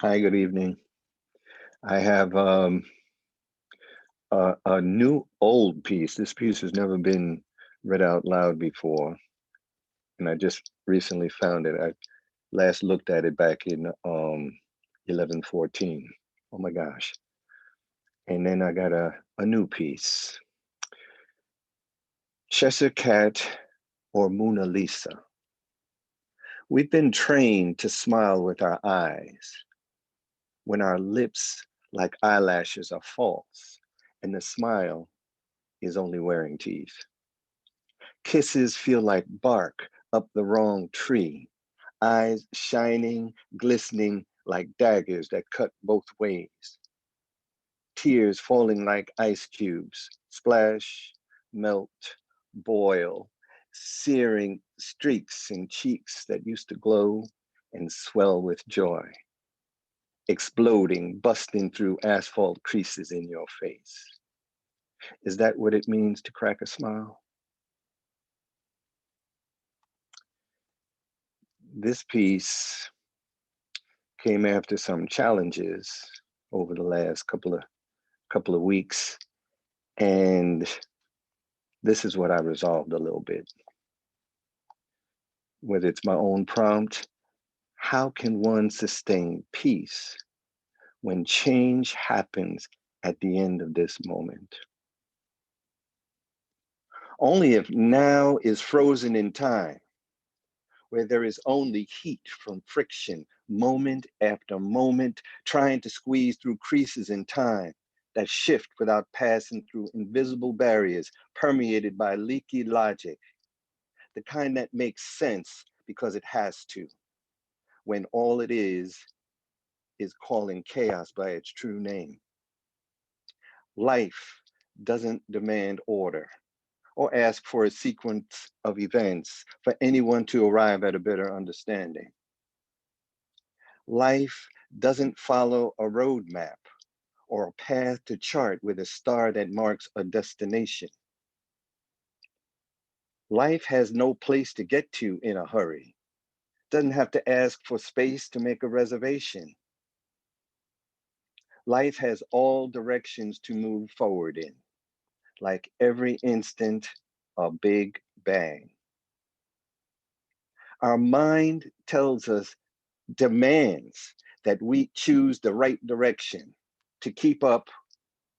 Hi, good evening. I have a new old piece. This piece has never been read out loud before, and I just recently found it. I last looked at it back in 11/14. Oh my gosh. And then I got a new piece. Cheshire Cat or Mona Lisa. We've been trained to smile with our eyes when our lips like eyelashes are false and the smile is only wearing teeth. Kisses feel like bark up the wrong tree, eyes shining, glistening like daggers that cut both ways. Tears falling like ice cubes, splash, melt, boil, searing streaks in cheeks that used to glow and swell with joy. Exploding, busting through asphalt creases in your face. Is that what it means to crack a smile? This piece came after some challenges over the last couple of weeks, and this is what I resolved a little bit. Whether it's my own prompt, how can one sustain peace when change happens at the end of this moment? Only if now is frozen in time, where there is only heat from friction, moment after moment, trying to squeeze through creases in time that shift without passing through invisible barriers permeated by leaky logic, the kind that makes sense because it has to, when all it is calling chaos by its true name. Life doesn't demand order or ask for a sequence of events for anyone to arrive at a better understanding. Life doesn't follow a roadmap or a path to chart with a star that marks a destination. Life has no place to get to in a hurry. Doesn't have to ask for space to make a reservation. Life has all directions to move forward in, like every instant a big bang. Our mind tells us, demands that we choose the right direction to keep up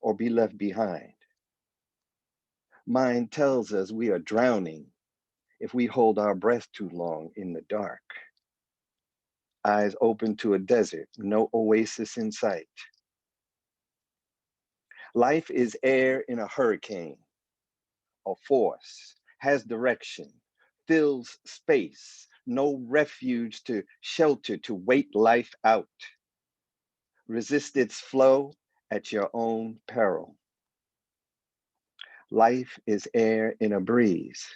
or be left behind. Mind tells us we are drowning if we hold our breath too long in the dark. Eyes open to a desert, no oasis in sight. Life is air in a hurricane, a force, has direction, fills space, no refuge to shelter to wait life out. Resist its flow at your own peril. Life is air in a breeze,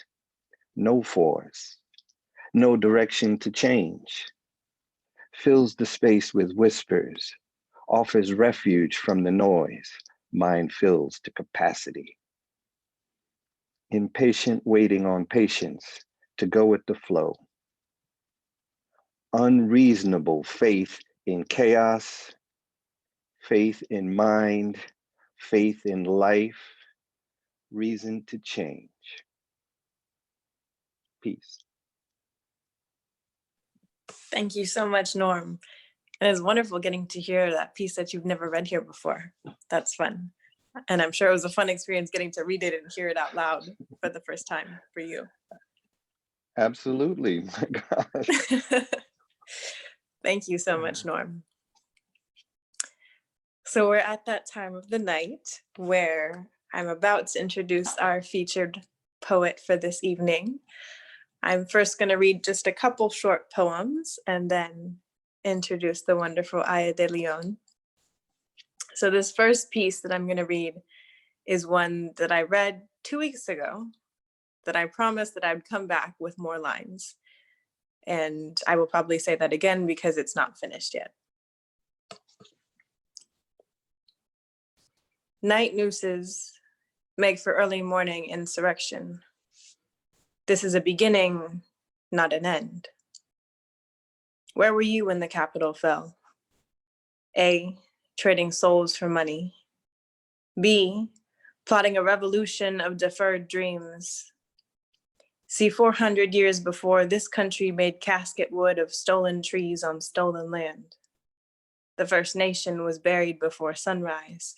no force, no direction to change. Fills the space with whispers, offers refuge from the noise, mind fills to capacity. Impatient waiting on patience to go with the flow. Unreasonable faith in chaos, faith in mind, faith in life, reason to change. Peace. Thank you so much, Norm. And it's wonderful getting to hear that piece that you've never read here before. That's fun. And I'm sure it was a fun experience getting to read it and hear it out loud for the first time for you. Absolutely, my gosh. Thank you so much, Norm. So we're at that time of the night where I'm about to introduce our featured poet for this evening. I'm first going to read just a couple short poems and then introduce the wonderful Aya de León. So this first piece that I'm going to read is one that I read 2 weeks ago that I promised that I'd come back with more lines. And I will probably say that again because it's not finished yet. Night nooses make for early morning insurrection. This is a beginning, not an end. Where were you when the Capitol fell? A, trading souls for money. B, plotting a revolution of deferred dreams. See, 400 years before, this country made casket wood of stolen trees on stolen land. The First Nation was buried before sunrise.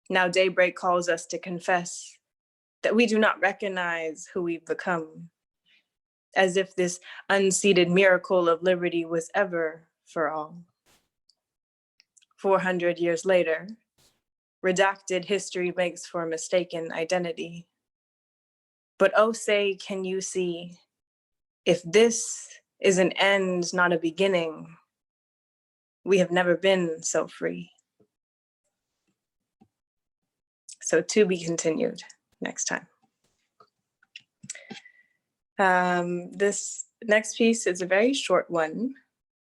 Now daybreak calls us to confess that we do not recognize who we've become, as if this unseated miracle of liberty was ever for all. 400 years later, redacted history makes for mistaken identity. But oh, say, can you see, if this is an end, not a beginning, we have never been so free. So to be continued next time. This next piece is a very short one,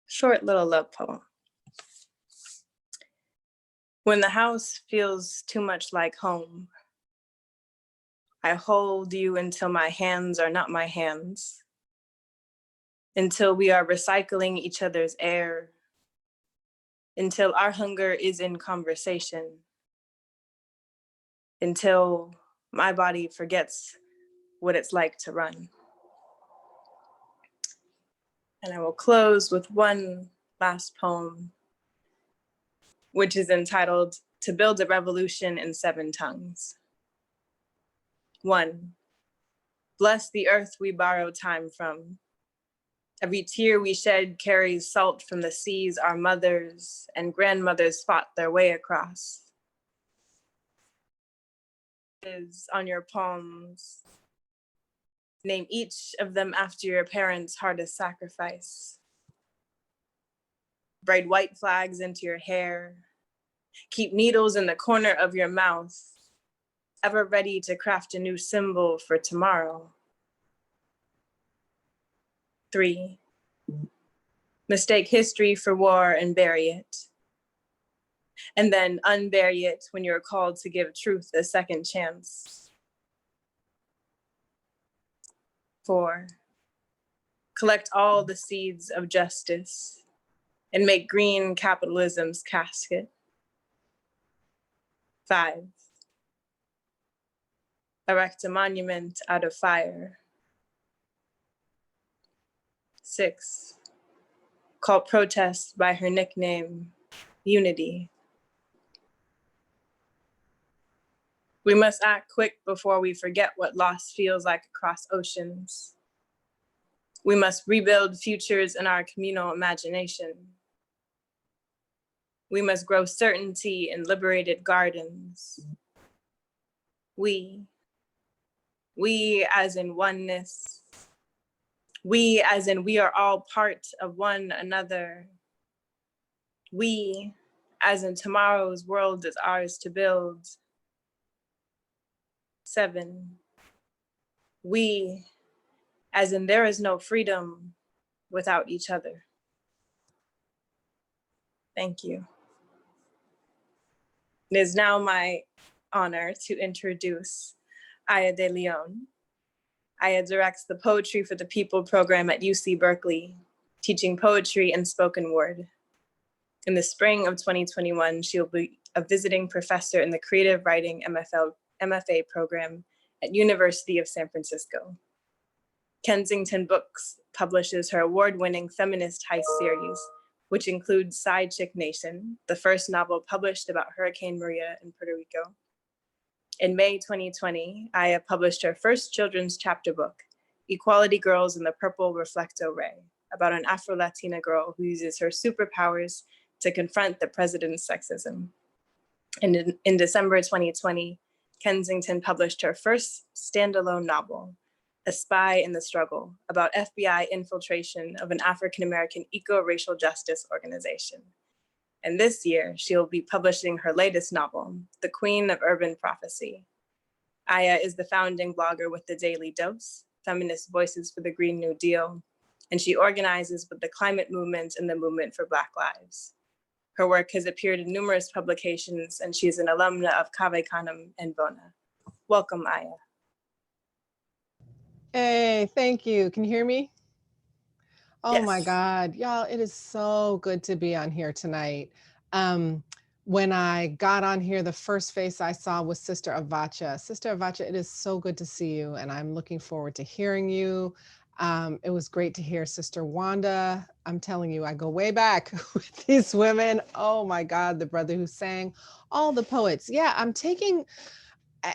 short little love poem. When the house feels too much like home, I hold you until my hands are not my hands, until we are recycling each other's air, until our hunger is in conversation, until my body forgets what it's like to run. And I will close with one last poem, which is entitled To Build a Revolution in 7 Tongues. 1, bless the earth we borrow time from. Every tear we shed carries salt from the seas our mothers and grandmothers fought their way across. Is on your palms. Name each of them after your parents' hardest sacrifice. Braid white flags into your hair. Keep needles in the corner of your mouth. ever ready to craft a new symbol for tomorrow. 3, mistake history for war and bury it, and then unbury it when you're called to give truth a second chance. 4, collect all the seeds of justice and make green capitalism's casket. 5, erect a monument out of fire. 6, call protest by her nickname, Unity. We must act quick before we forget what loss feels like across oceans. We must rebuild futures in our communal imagination. We must grow certainty in liberated gardens. We as in oneness. We as in we are all part of one another. We as in tomorrow's world is ours to build. 7, we as in there is no freedom without each other. Thank you. It is now my honor to introduce Aya de León. Aya directs the Poetry for the People program at UC Berkeley, teaching poetry and spoken word. In the spring of 2021, she'll be a visiting professor in the creative writing MFA program at University of San Francisco. Kensington Books publishes her award-winning feminist heist series, which includes Side Chick Nation, the first novel published about Hurricane Maria in Puerto Rico. In May 2020, Aya published her first children's chapter book, Equality Girls in the Purple Reflecto Ray, about an Afro-Latina girl who uses her superpowers to confront the president's sexism. And in December 2020, Kensington published her first standalone novel, A Spy in the Struggle, about FBI infiltration of an African-American eco-racial justice organization. And this year, she'll be publishing her latest novel, The Queen of Urban Prophecy. Aya is the founding blogger with The Daily Dose, Feminist Voices for the Green New Deal, and she organizes with the climate movement and the movement for Black Lives. Her work has appeared in numerous publications, and she is an alumna of Cave Canem and Bona. Welcome, Aya. Hey, thank you. Can you hear me? Oh my Yes. God, y'all, it is so good to be on here tonight. When I got on here, the first face I saw was Sister Avacha. Sister Avacha, it is so good to see you, and I'm looking forward to hearing you. It was great to hear Sister Wanda. I'm telling you, I go way back with these women. Oh my God, the brother who sang, all the poets. Yeah,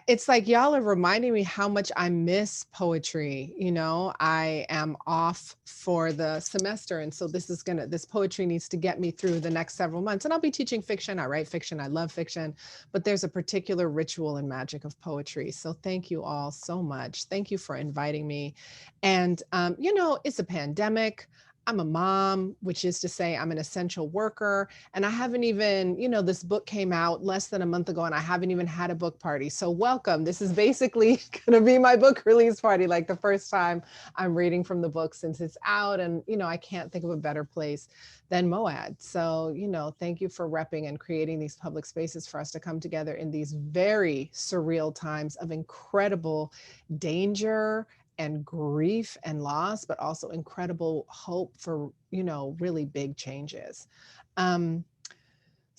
it's like y'all are reminding me how much I miss poetry. You know, I am off for the semester. And so this poetry needs to get me through the next several months. And I'll be teaching fiction. I write fiction. I love fiction, but there's a particular ritual and magic of poetry. So thank you all so much. Thank you for inviting me. And, you know, it's a pandemic. I'm a mom, which is to say I'm an essential worker. And I haven't even, you know, this book came out less than a month ago and I haven't even had a book party. So welcome. This is basically going to be my book release party, like the first time I'm reading from the book since it's out. And, you know, I can't think of a better place than Moad. So, you know, thank you for repping and creating these public spaces for us to come together in these very surreal times of incredible danger and grief and loss, but also incredible hope for, you know, really big changes. So I'm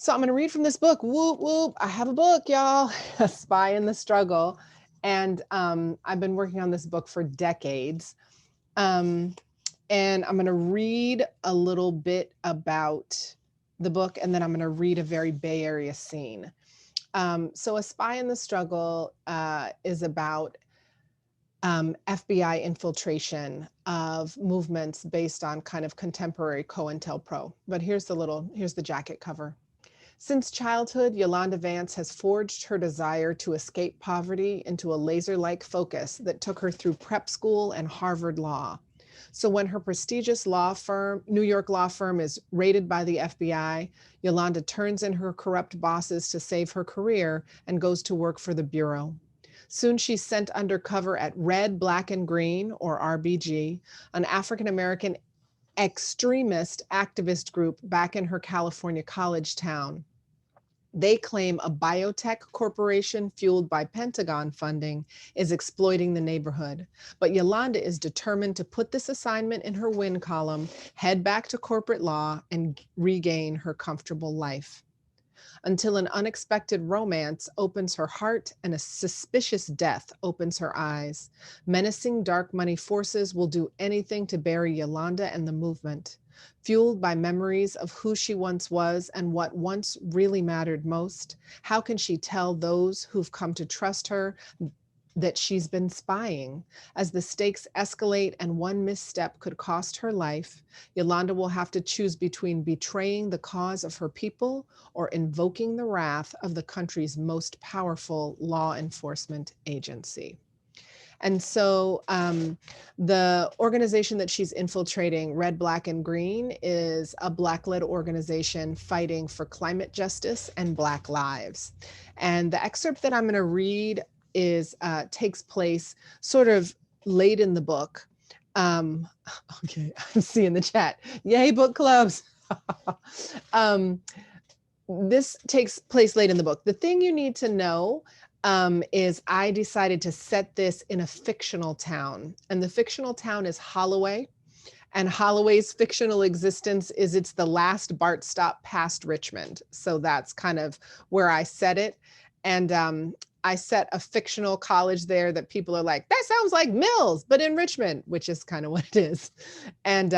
going to read from this book. Whoop, whoop. I have a book, y'all. A Spy in the Struggle. And I've been working on this book for decades. And I'm going to read a little bit about the book, and then I'm going to read a very Bay Area scene. So A Spy in the Struggle is about FBI infiltration of movements based on kind of contemporary COINTELPRO. But here's the jacket cover. Since childhood, Yolanda Vance has forged her desire to escape poverty into a laser-like focus that took her through prep school and Harvard Law. So when her prestigious New York law firm is raided by the FBI, Yolanda turns in her corrupt bosses to save her career and goes to work for the Bureau. Soon she's sent undercover at Red, Black, and Green, or RBG, an African-American extremist activist group back in her California college town. They claim a biotech corporation fueled by Pentagon funding is exploiting the neighborhood. But Yolanda is determined to put this assignment in her win column, head back to corporate law, and regain her comfortable life. Until an unexpected romance opens her heart and a suspicious death opens her eyes. Menacing dark money forces will do anything to bury Yolanda and the movement. Fueled by memories of who she once was and what once really mattered most, how can she tell those who've come to trust her that she's been spying? As the stakes escalate and one misstep could cost her life, Yolanda will have to choose between betraying the cause of her people or invoking the wrath of the country's most powerful law enforcement agency. And so the organization that she's infiltrating, Red, Black, and Green, is a Black-led organization fighting for climate justice and Black lives. And the excerpt that I'm going to read takes place sort of late in the book. Okay, I'm seeing the chat. Yay, book clubs. This takes place late in the book. The thing you need to know is I decided to set this in a fictional town, and the fictional town is Holloway. And Holloway's fictional existence is it's the last BART stop past Richmond. So that's kind of where I set it. And I set a fictional college there that people are like, that sounds like Mills, but in Richmond, which is kind of what it is. And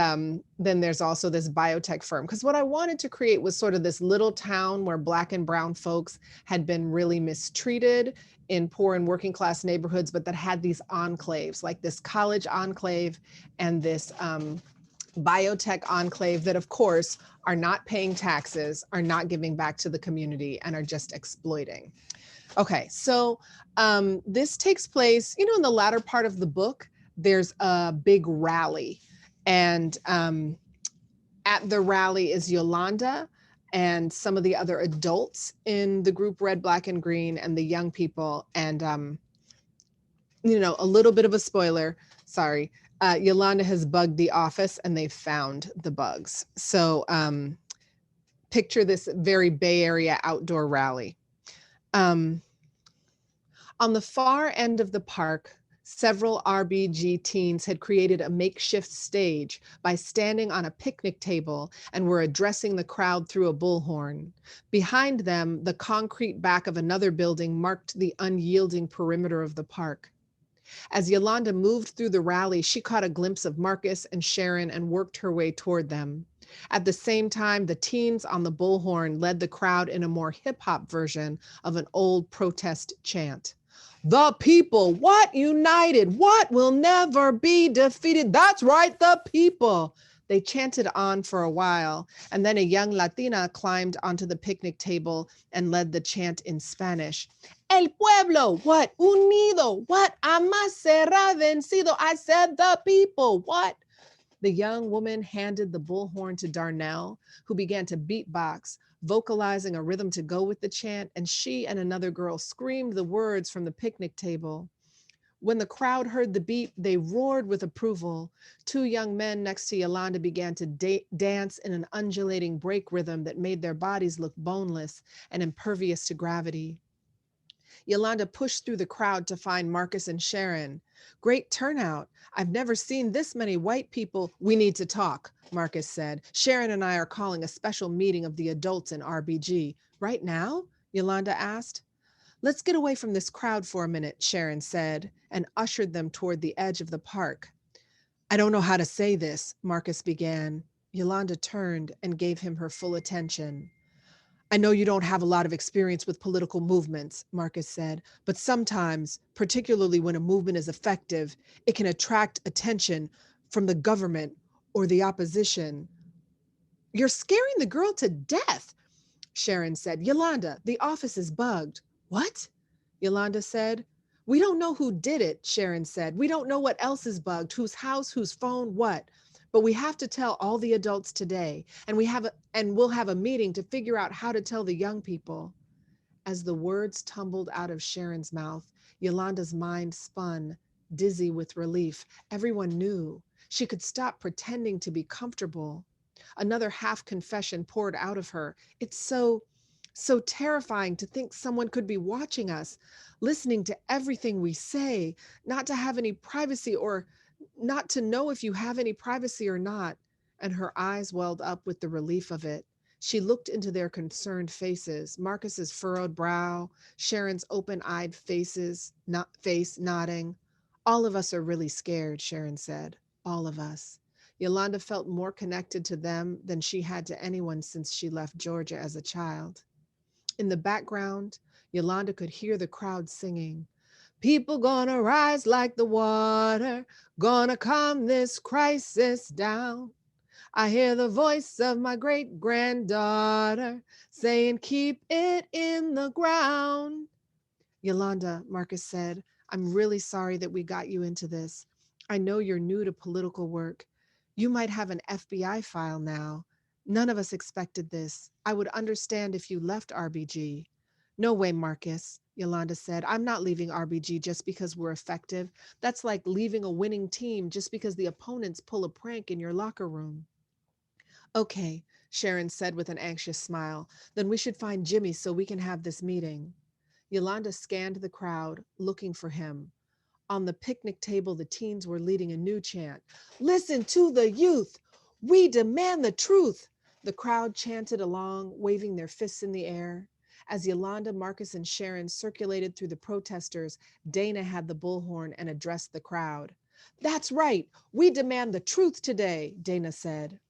then there's also this biotech firm, because what I wanted to create was sort of this little town where Black and brown folks had been really mistreated in poor and working class neighborhoods, but that had these enclaves, like this college enclave and this biotech enclave that, of course, are not paying taxes, are not giving back to the community, and are just exploiting. Okay, so this takes place, you know, in the latter part of the book, there's a big rally. And at the rally is Yolanda and some of the other adults in the group Red, Black, and Green, and the young people. And, you know, a little bit of a spoiler, sorry, Yolanda has bugged the office and they've found the bugs. So picture this very Bay Area outdoor rally. On the far end of the park, several RBG teens had created a makeshift stage by standing on a picnic table and were addressing the crowd through a bullhorn. Behind them, the concrete back of another building marked the unyielding perimeter of the park. As Yolanda moved through the rally, she caught a glimpse of Marcus and Sharon and worked her way toward them. At the same time, the teens on the bullhorn led the crowd in a more hip-hop version of an old protest chant. The people, what united, what will never be defeated? That's right, the people. They chanted on for a while, and then a young Latina climbed onto the picnic table and led the chant in Spanish. El pueblo, what? Unido, what? Jamás será vencido. I said the people, what? The young woman handed the bullhorn to Darnell, who began to beatbox, vocalizing a rhythm to go with the chant, and she and another girl screamed the words from the picnic table. When the crowd heard the beat, they roared with approval. Two young men next to Yolanda began to dance in an undulating break rhythm that made their bodies look boneless and impervious to gravity. Yolanda pushed through the crowd to find Marcus and Sharon. Great turnout. I've never seen this many white people. We need to talk, Marcus said. Sharon and I are calling a special meeting of the adults in RBG. Right now? Yolanda asked. Let's get away from this crowd for a minute, Sharon said, and ushered them toward the edge of the park. I don't know how to say this, Marcus began. Yolanda turned and gave him her full attention. I know you don't have a lot of experience with political movements, Marcus said, but sometimes, particularly when a movement is effective, it can attract attention from the government or the opposition. You're scaring the girl to death, Sharon said. Yolanda, the office is bugged. What? Yolanda said. We don't know who did it, Sharon said. We don't know what else is bugged, whose house, whose phone, what. But we have to tell all the adults today, and we'll have a meeting to figure out how to tell the young people. As the words tumbled out of Sharon's mouth, Yolanda's mind spun, dizzy with relief. Everyone knew. She could stop pretending to be comfortable. Another half confession poured out of her. It's so terrifying to think someone could be watching us, listening to everything we say, not to have any privacy, or not to know if you have any privacy or not. And her eyes welled up with the relief of it. She looked into their concerned faces, Marcus's furrowed brow, Sharon's open-eyed face nodding. All of us are really scared, Sharon said. All of us. Yolanda felt more connected to them than she had to anyone since she left Georgia as a child. In the background, Yolanda could hear the crowd singing, "People gonna rise like the water, gonna calm this crisis down. I hear the voice of my great-granddaughter saying, keep it in the ground." Yolanda, Marcus said, "I'm really sorry that we got you into this. I know you're new to political work. You might have an FBI file now. None of us expected this. I would understand if you left RBG." "No way, Marcus," Yolanda said. "I'm not leaving RBG just because we're effective. That's like leaving a winning team just because the opponents pull a prank in your locker room." "Okay," Sharon said with an anxious smile. "Then we should find Jimmy so we can have this meeting." Yolanda scanned the crowd, looking for him. On the picnic table, the teens were leading a new chant. "Listen to the youth! We demand the truth!" The crowd chanted along, waving their fists in the air. As Yolanda, Marcus, and Sharon circulated through the protesters, Dana had the bullhorn and addressed the crowd. "That's right! We demand the truth today," Dana said.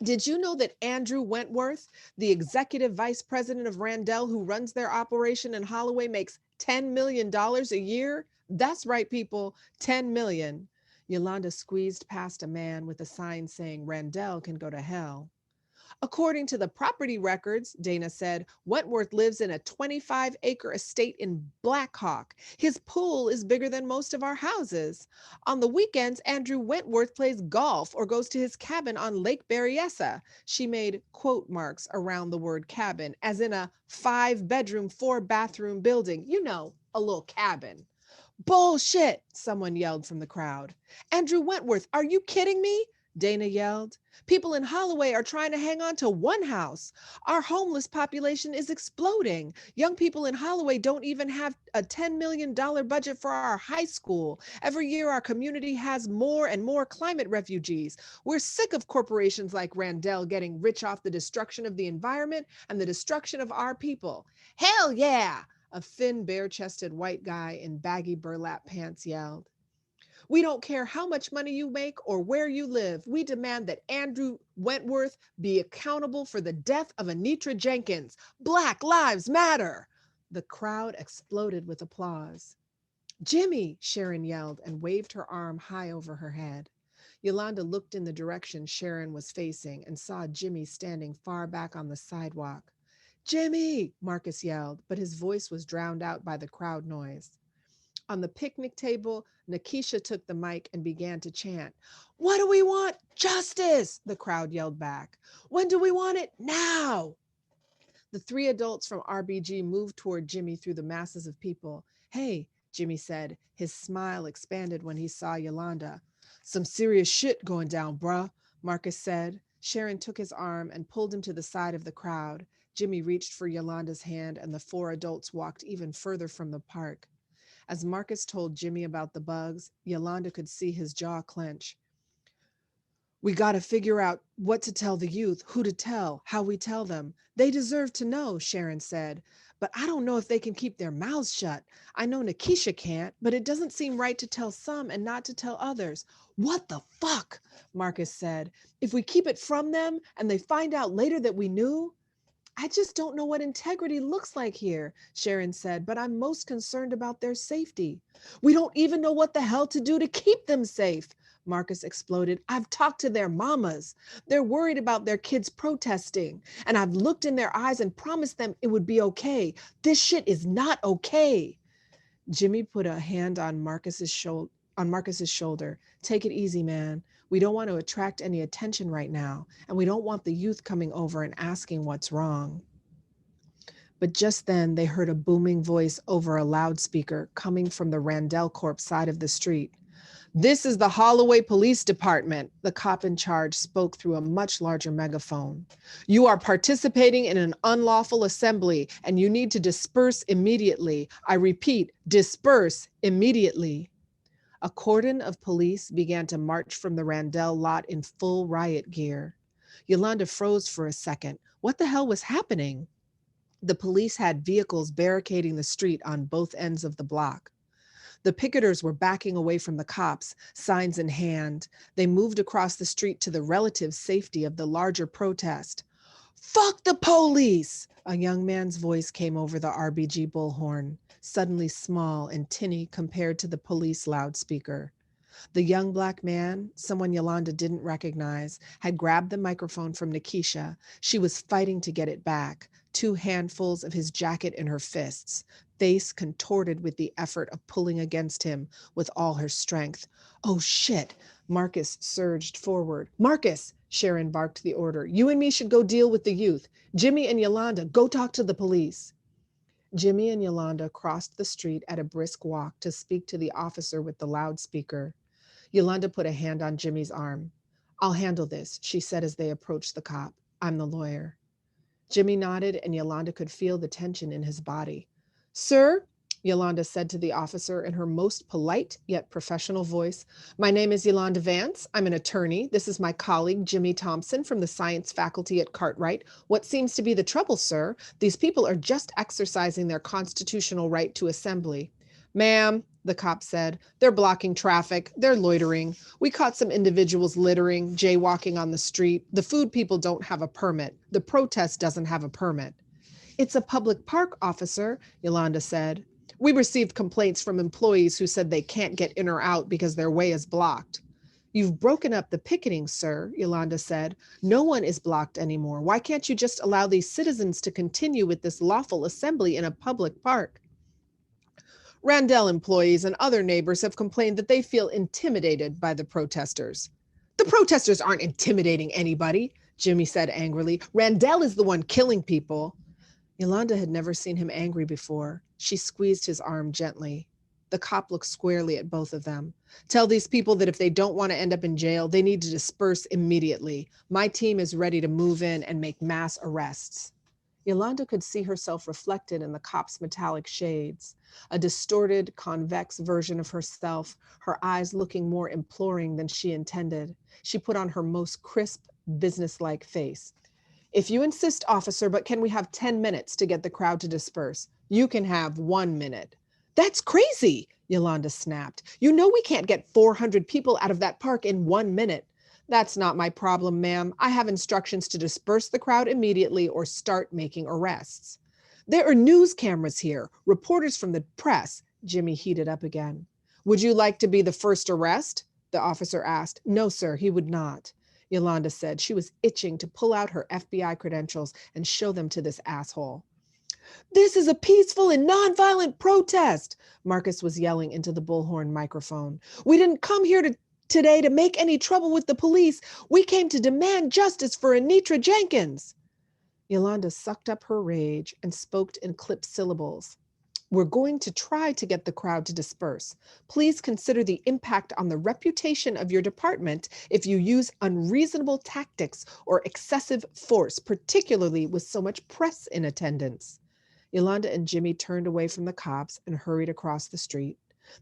"Did you know that Andrew Wentworth, the executive vice president of Randell, who runs their operation in Holloway, makes $10 million a year? That's right, people, 10 million. Yolanda squeezed past a man with a sign saying Randell can go to hell. "According to the property records," Dana said, "Wentworth lives in a 25-acre estate in Blackhawk. His pool is bigger than most of our houses. On the weekends, Andrew Wentworth plays golf or goes to his cabin on Lake Berryessa." She made quote marks around the word cabin, as in a 5-bedroom, 4-bathroom building. You know, a little cabin. "Bullshit," someone yelled from the crowd. "Andrew Wentworth, are you kidding me?" Dana yelled. "People in Holloway are trying to hang on to one house. Our homeless population is exploding. Young people in Holloway don't even have a $10 million budget for our high school. Every year, our community has more and more climate refugees. We're sick of corporations like Randell getting rich off the destruction of the environment and the destruction of our people." "Hell yeah!" a thin, bare-chested white guy in baggy burlap pants yelled. "We don't care how much money you make or where you live. We demand that Andrew Wentworth be accountable for the death of Anitra Jenkins. Black Lives Matter." The crowd exploded with applause. "Jimmy," Sharon yelled and waved her arm high over her head. Yolanda looked in the direction Sharon was facing and saw Jimmy standing far back on the sidewalk. "Jimmy," Marcus yelled, but his voice was drowned out by the crowd noise. On the picnic table, Nakisha took the mic and began to chant. "What do we want? Justice!" the crowd yelled back. "When do we want it? Now!" The 3 adults from RBG moved toward Jimmy through the masses of people. "Hey," Jimmy said. His smile expanded when he saw Yolanda. "Some serious shit going down, bruh," Marcus said. Sharon took his arm and pulled him to the side of the crowd. Jimmy reached for Yolanda's hand, and the 4 adults walked even further from the park. As Marcus told Jimmy about the bugs, Yolanda could see his jaw clench. "We got to figure out what to tell the youth, who to tell, how we tell them. They deserve to know," Sharon said. "But I don't know if they can keep their mouths shut. I know Nakisha can't, but it doesn't seem right to tell some and not to tell others." "What the fuck?" Marcus said. "If we keep it from them and they find out later that we knew?" "I just don't know what integrity looks like here," Sharon said, "but I'm most concerned about their safety." "We don't even know what the hell to do to keep them safe," Marcus exploded. "I've talked to their mamas. They're worried about their kids protesting, and I've looked in their eyes and promised them it would be okay. This shit is not okay." Jimmy put a hand on Marcus's shoulder. "Take it easy, man. We don't want to attract any attention right now, and we don't want the youth coming over and asking what's wrong." But just then they heard a booming voice over a loudspeaker coming from the Randell Corp side of the street. "This is the Holloway Police Department," the cop in charge spoke through a much larger megaphone. "You are participating in an unlawful assembly and you need to disperse immediately. I repeat, disperse immediately." A cordon of police began to march from the Randell lot in full riot gear. Yolanda froze for a second. What the hell was happening? The police had vehicles barricading the street on both ends of the block. The picketers were backing away from the cops, signs in hand. They moved across the street to the relative safety of the larger protest. "Fuck the police!" A young man's voice came over the RBG bullhorn, suddenly small and tinny compared to the police loudspeaker. The young Black man, someone Yolanda didn't recognize, had grabbed the microphone from Nikisha. She was fighting to get it back, 2 handfuls of his jacket in her fists, face contorted with the effort of pulling against him with all her strength. "Oh shit!" Marcus surged forward. "Marcus!" Sharon barked the order. "You and me should go deal with the youth. Jimmy and Yolanda, go talk to the police." Jimmy and Yolanda crossed the street at a brisk walk to speak to the officer with the loudspeaker. Yolanda put a hand on Jimmy's arm. "I'll handle this," she said as they approached the cop. "I'm the lawyer." Jimmy nodded and Yolanda could feel the tension in his body. "Sir," Yolanda said to the officer in her most polite yet professional voice, "my name is Yolanda Vance. I'm an attorney. This is my colleague, Jimmy Thompson from the science faculty at Cartwright. What seems to be the trouble, sir? These people are just exercising their constitutional right to assembly." "Ma'am," the cop said, "they're blocking traffic. They're loitering. We caught some individuals littering, jaywalking on the street. The food people don't have a permit. The protest doesn't have a permit." "It's a public park, officer," Yolanda said. "We received complaints from employees who said they can't get in or out because their way is blocked." "You've broken up the picketing, sir," Yolanda said. "No one is blocked anymore. Why can't you just allow these citizens to continue with this lawful assembly in a public park?" "Randell employees and other neighbors have complained that they feel intimidated by the protesters." "The protesters aren't intimidating anybody," Jimmy said angrily. "Randell is the one killing people." Yolanda had never seen him angry before. She squeezed his arm gently. The cop looked squarely at both of them. "Tell these people that if they don't want to end up in jail, they need to disperse immediately. My team is ready to move in and make mass arrests." Yolanda could see herself reflected in the cop's metallic shades, a distorted, convex version of herself, her eyes looking more imploring than she intended. She put on her most crisp, businesslike face. "If you insist, officer, but can we have 10 minutes to get the crowd to disperse?" "You can have 1 minute." "That's crazy," Yolanda snapped. "You know we can't get 400 people out of that park in 1 minute." "That's not my problem, ma'am. I have instructions to disperse the crowd immediately or start making arrests." "There are news cameras here, reporters from the press." Jimmy heated up again. "Would you like to be the first arrest?" the officer asked. "No, sir, he would not," Yolanda said. She was itching to pull out her FBI credentials and show them to this asshole. "This is a peaceful and nonviolent protest," Marcus was yelling into the bullhorn microphone. "We didn't come here today to make any trouble with the police. We came to demand justice for Anitra Jenkins." Yolanda sucked up her rage and spoke in clipped syllables. "We're going to try to get the crowd to disperse. Please consider the impact on the reputation of your department if you use unreasonable tactics or excessive force, particularly with so much press in attendance." Yolanda and Jimmy turned away from the cops and hurried across the street.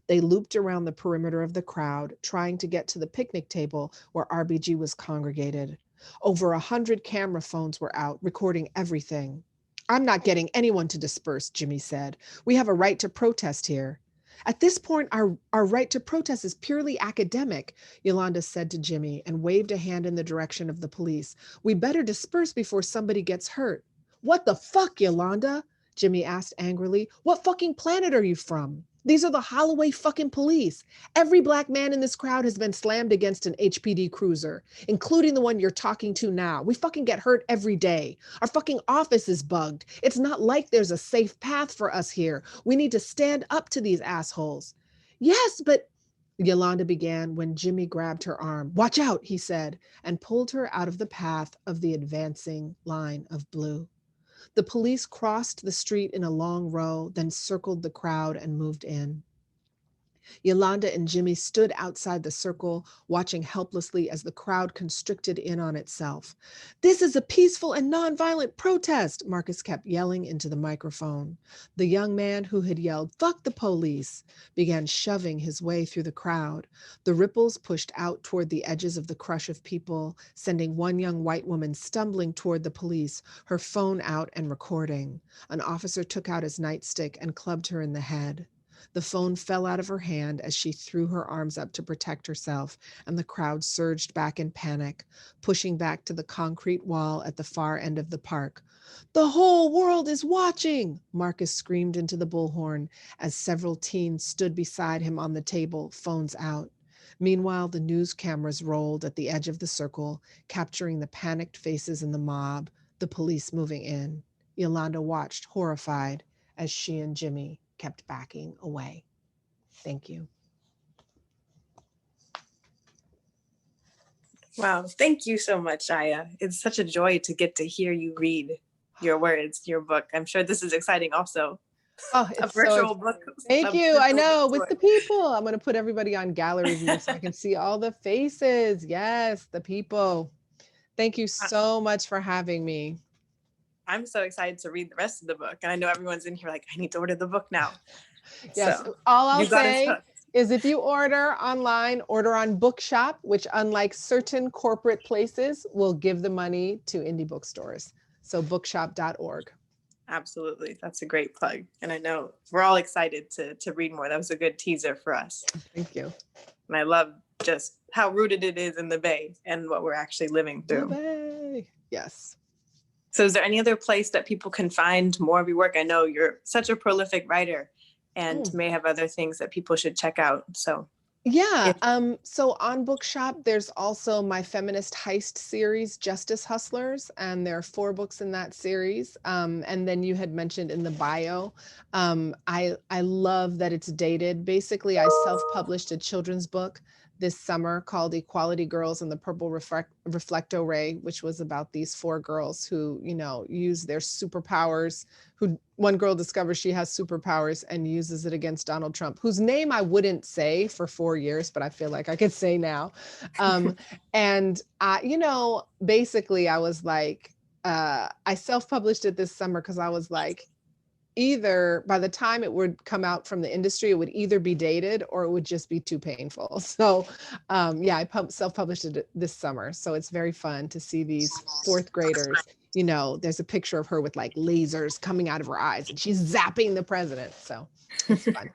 They looped around the perimeter of the crowd, trying to get to the picnic table where RBG was congregated. Over 100 camera phones were out, recording everything. "I'm not getting anyone to disperse," Jimmy said. "We have a right to protest here." "At this point, our right to protest is purely academic," Yolanda said to Jimmy and waved a hand in the direction of the police. "We better disperse before somebody gets hurt." "What the fuck, Yolanda?" Jimmy asked angrily. "What fucking planet are you from? These are the Holloway fucking police. Every Black man in this crowd has been slammed against an HPD cruiser, including the one you're talking to now. We fucking get hurt every day. Our fucking office is bugged. It's not like there's a safe path for us here. We need to stand up to these assholes." "Yes, but," Yolanda began when Jimmy grabbed her arm. "Watch out," he said, and pulled her out of the path of the advancing line of blue. The police crossed the street in a long row, then circled the crowd and moved in. Yolanda and Jimmy stood outside the circle, watching helplessly as the crowd constricted in on itself. "This is a peaceful and nonviolent protest," Marcus kept yelling into the microphone. The young man who had yelled, "Fuck the police," began shoving his way through the crowd. The ripples pushed out toward the edges of the crush of people, sending one young white woman stumbling toward the police, her phone out and recording. An officer took out his nightstick and clubbed her in the head. The phone fell out of her hand as she threw her arms up to protect herself, and the crowd surged back in panic, pushing back to the concrete wall at the far end of the park. "The whole world is watching," Marcus screamed into the bullhorn as several teens stood beside him on the table, phones out. Meanwhile, the news cameras rolled at the edge of the circle, capturing the panicked faces in the mob, the police moving in. Yolanda watched, horrified, as she and Jimmy kept backing away. Thank you. Wow, thank you so much, Aya. It's such a joy to get to hear you read your words, your book. I'm sure this is exciting also. Oh, A it's virtual book. Thank a you. I virtual know, book with tour. the people. I'm going to put everybody on gallery view so I can see all the faces. Yes, the people. Thank you so much for having me. I'm so excited to read the rest of the book. And I know everyone's in here like, I need to order the book now. Yes, So, all I'll you got us say hooked. is if you order online, order on Bookshop, which unlike certain corporate places, will give the money to indie bookstores. So bookshop.org. Absolutely. That's a great plug. And I know we're all excited to read more. That was a good teaser for us. Thank you. And I love just how rooted it is in the Bay and what we're actually living through. The Bay. Yes. So is there any other place that people can find more of your work? I know you're such a prolific writer and may have other things that people should check out. So yeah, so on Bookshop, there's also my feminist heist series, Justice Hustlers, and there are 4 books in that series. And then you had mentioned in the bio, I love that it's dated. Basically, I self-published a children's book this summer called Equality Girls and the Purple Reflecto Ray, which was about these 4 girls who, you know, use their superpowers, who one girl discovers she has superpowers and uses it against Donald Trump, whose name I wouldn't say for 4 years, but I feel like I could say now. And, you know, basically I was like, I self-published it this summer because I was like, either by the time it would come out from the industry, it would either be dated or it would just be too painful. So yeah, I self-published it this summer. So it's very fun to see these 4th graders. You know, there's a picture of her with like lasers coming out of her eyes and she's zapping the president. So it's fun.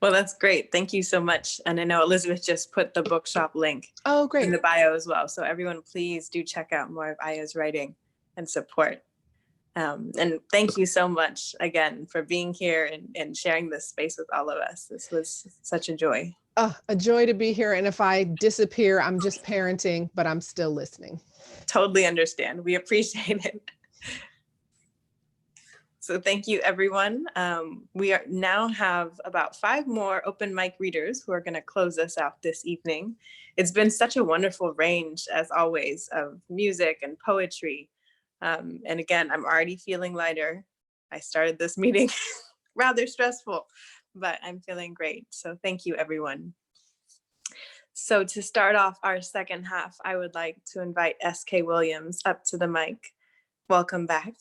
Well, that's great. Thank you so much. And I know Elizabeth just put the Bookshop link in the bio as well. So everyone, please do check out more of Aya's writing and support. And thank you so much again for being here and sharing this space with all of us. This was such a joy. A joy to be here. And if I disappear, I'm just parenting, but I'm still listening. Totally understand. We appreciate it. So thank you, everyone. We now have about 5 more open mic readers who are going to close us out this evening. It's been such a wonderful range, as always, of music and poetry. And again, I'm already feeling lighter. I started this meeting rather stressful, but I'm feeling great. So thank you, everyone. So to start off our second half, I would like to invite S.K. Williams up to the mic. Welcome back.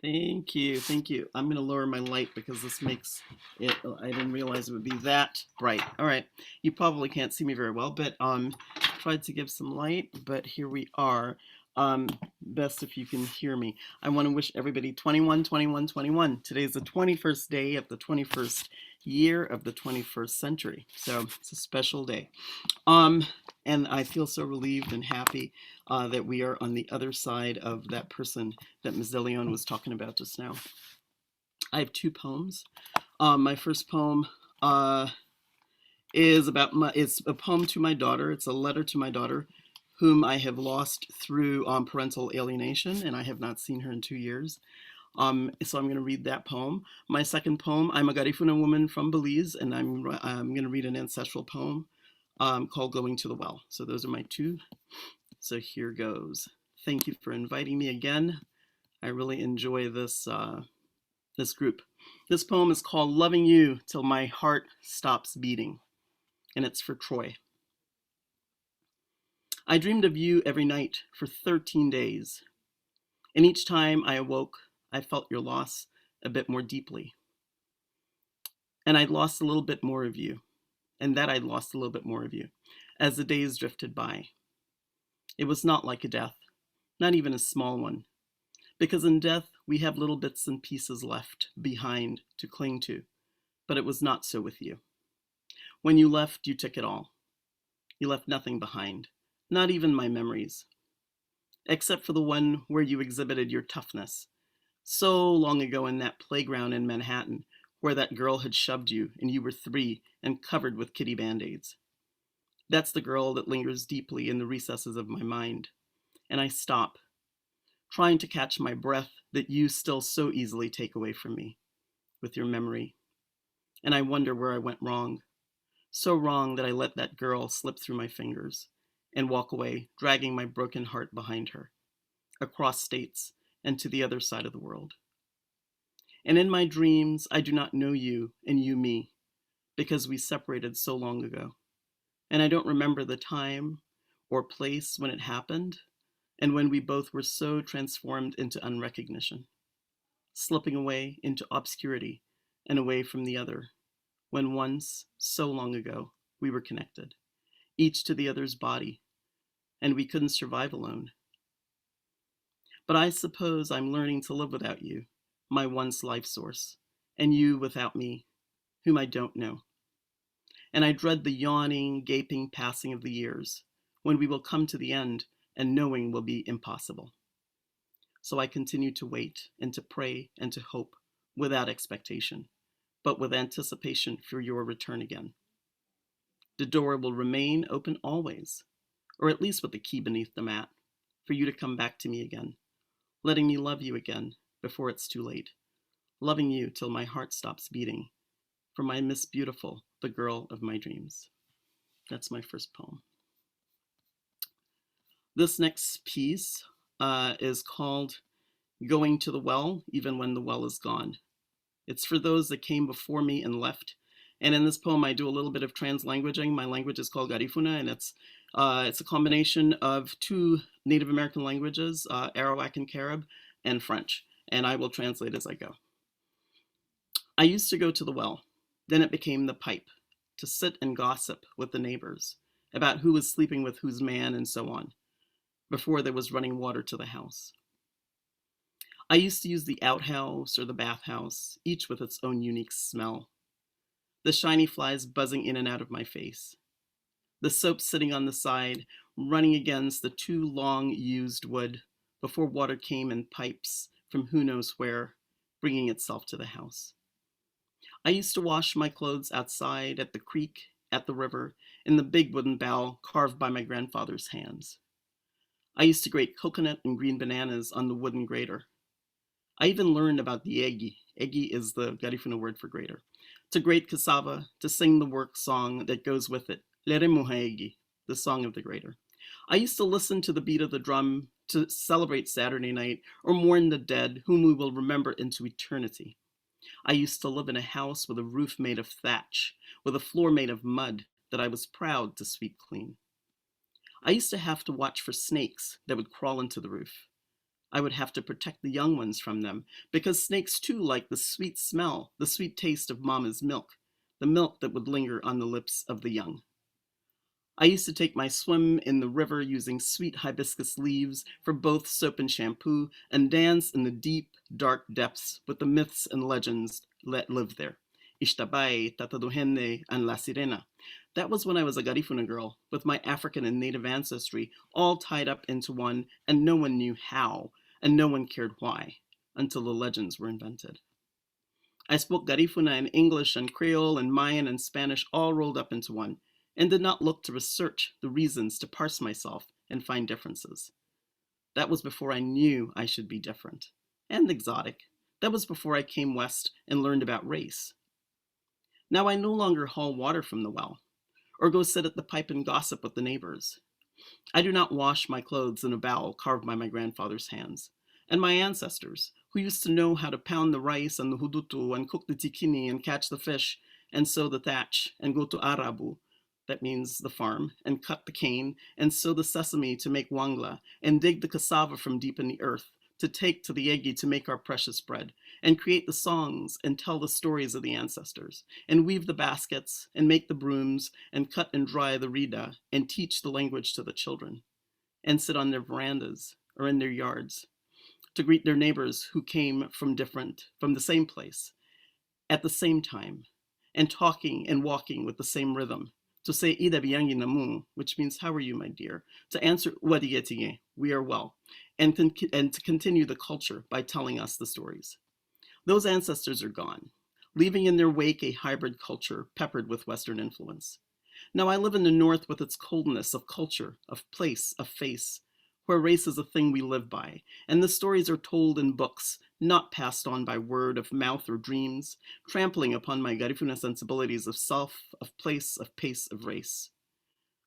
Thank you. Thank you. I'm going to lower my light because this makes it, I didn't realize it would be that bright. All right. You probably can't see me very well, but tried to give some light, but here we are. Best if you can hear me. I want to wish everybody 21, 21, 21. Today is the 21st day of the 21st year of the 21st century. So it's a special day. And I feel so relieved and happy that we are on the other side of that person that Ms. León was talking about just now. I have 2 poems. My first poem is it's a poem to my daughter. It's a letter to my daughter, whom I have lost through parental alienation, and I have not seen her in 2 years. So I'm going to read that poem. My second poem, I'm a Garifuna woman from Belize, and I'm going to read an ancestral poem called Going to the Well. So those are my 2. So here goes. Thank you for inviting me again. I really enjoy this this group. This poem is called Loving You Till My Heart Stops Beating, and it's for Troy. I dreamed of you every night for 13 days, and each time I awoke, I felt your loss a bit more deeply. And I'd lost a little bit more of you, and that I'd lost a little bit more of you as the days drifted by. It was not like a death, not even a small one, because in death we have little bits and pieces left behind to cling to, but it was not so with you. When you left, you took it all. You left nothing behind, not even my memories, except for the one where you exhibited your toughness, so long ago in that playground in Manhattan where that girl had shoved you and you were 3 and covered with kitty band-aids. That's the girl that lingers deeply in the recesses of my mind, and I stop, trying to catch my breath that you still so easily take away from me with your memory. And I wonder where I went wrong, so wrong that I let that girl slip through my fingers and walk away, dragging my broken heart behind her, across states and to the other side of the world. And in my dreams, I do not know you and you me, because we separated so long ago. And I don't remember the time or place when it happened, and when we both were so transformed into unrecognition, slipping away into obscurity and away from the other, when once, so long ago, we were connected, each to the other's body, and we couldn't survive alone. But I suppose I'm learning to live without you, my once life source, and you without me, whom I don't know. And I dread the yawning, gaping passing of the years, when we will come to the end and knowing will be impossible. So I continue to wait and to pray and to hope without expectation, but with anticipation for your return again. The door will remain open always, or at least with the key beneath the mat, for you to come back to me again, letting me love you again before it's too late, loving you till my heart stops beating, for my Miss Beautiful, the girl of my dreams. That's my first poem. This next piece is called Going to the Well, Even When the Well is Gone. It's for those that came before me and left. And in this poem, I do a little bit of translanguaging. My language is called Garifuna, and it's a combination of 2 Native American languages, Arawak and Carib, and French. And I will translate as I go. I used to go to the well. Then it became the pipe, to sit and gossip with the neighbors about who was sleeping with whose man and so on, before there was running water to the house. I used to use the outhouse or the bathhouse, each with its own unique smell. The shiny flies buzzing in and out of my face. The soap sitting on the side, running against the 2 long used wood before water came in pipes from who knows where, bringing itself to the house. I used to wash my clothes outside, at the creek, at the river, in the big wooden bowl carved by my grandfather's hands. I used to grate coconut and green bananas on the wooden grater. I even learned about the egi. Egi is the Garifuna word for grater. To grate cassava, to sing the work song that goes with it, Lere Muha Egi, the song of the grater. I used to listen to the beat of the drum to celebrate Saturday night or mourn the dead whom we will remember into eternity. I used to live in a house with a roof made of thatch, with a floor made of mud that I was proud to sweep clean. I used to have to watch for snakes that would crawl into the roof. I would have to protect the young ones from them, because snakes too like the sweet smell, the sweet taste of mama's milk, the milk that would linger on the lips of the young. I used to take my swim in the river using sweet hibiscus leaves for both soap and shampoo, and dance in the deep, dark depths with the myths and legends that live there. Ishtabay, Tataduhene, and La Sirena. That was when I was a Garifuna girl, with my African and Native ancestry all tied up into one, and no one knew how, and no one cared why, until the legends were invented. I spoke Garifuna and English and Creole and Mayan and Spanish all rolled up into one, and did not look to research the reasons to parse myself and find differences. That was before I knew I should be different and exotic. That was before I came west and learned about race. Now I no longer haul water from the well, or go sit at the pipe and gossip with the neighbors. I do not wash my clothes in a bowl carved by my grandfather's hands. And my ancestors, who used to know how to pound the rice and the hudutu and cook the tikini and catch the fish and sow the thatch and go to arabu, that means the farm, and cut the cane and sow the sesame to make wangla and dig the cassava from deep in the earth to take to the yegi to make our precious bread, and create the songs and tell the stories of the ancestors, and weave the baskets and make the brooms and cut and dry the rida and teach the language to the children, and sit on their verandas or in their yards to greet their neighbors who came from the same place at the same time, and talking and walking with the same rhythm, to say Ida biyangi namu, which means how are you, my dear, to answer wadiyetinge, we are well, and to continue the culture by telling us the stories. Those ancestors are gone, leaving in their wake a hybrid culture peppered with Western influence. Now I live in the North with its coldness of culture, of place, of face, where race is a thing we live by, and the stories are told in books, not passed on by word of mouth or dreams, trampling upon my Garifuna sensibilities of self, of place, of pace, of race.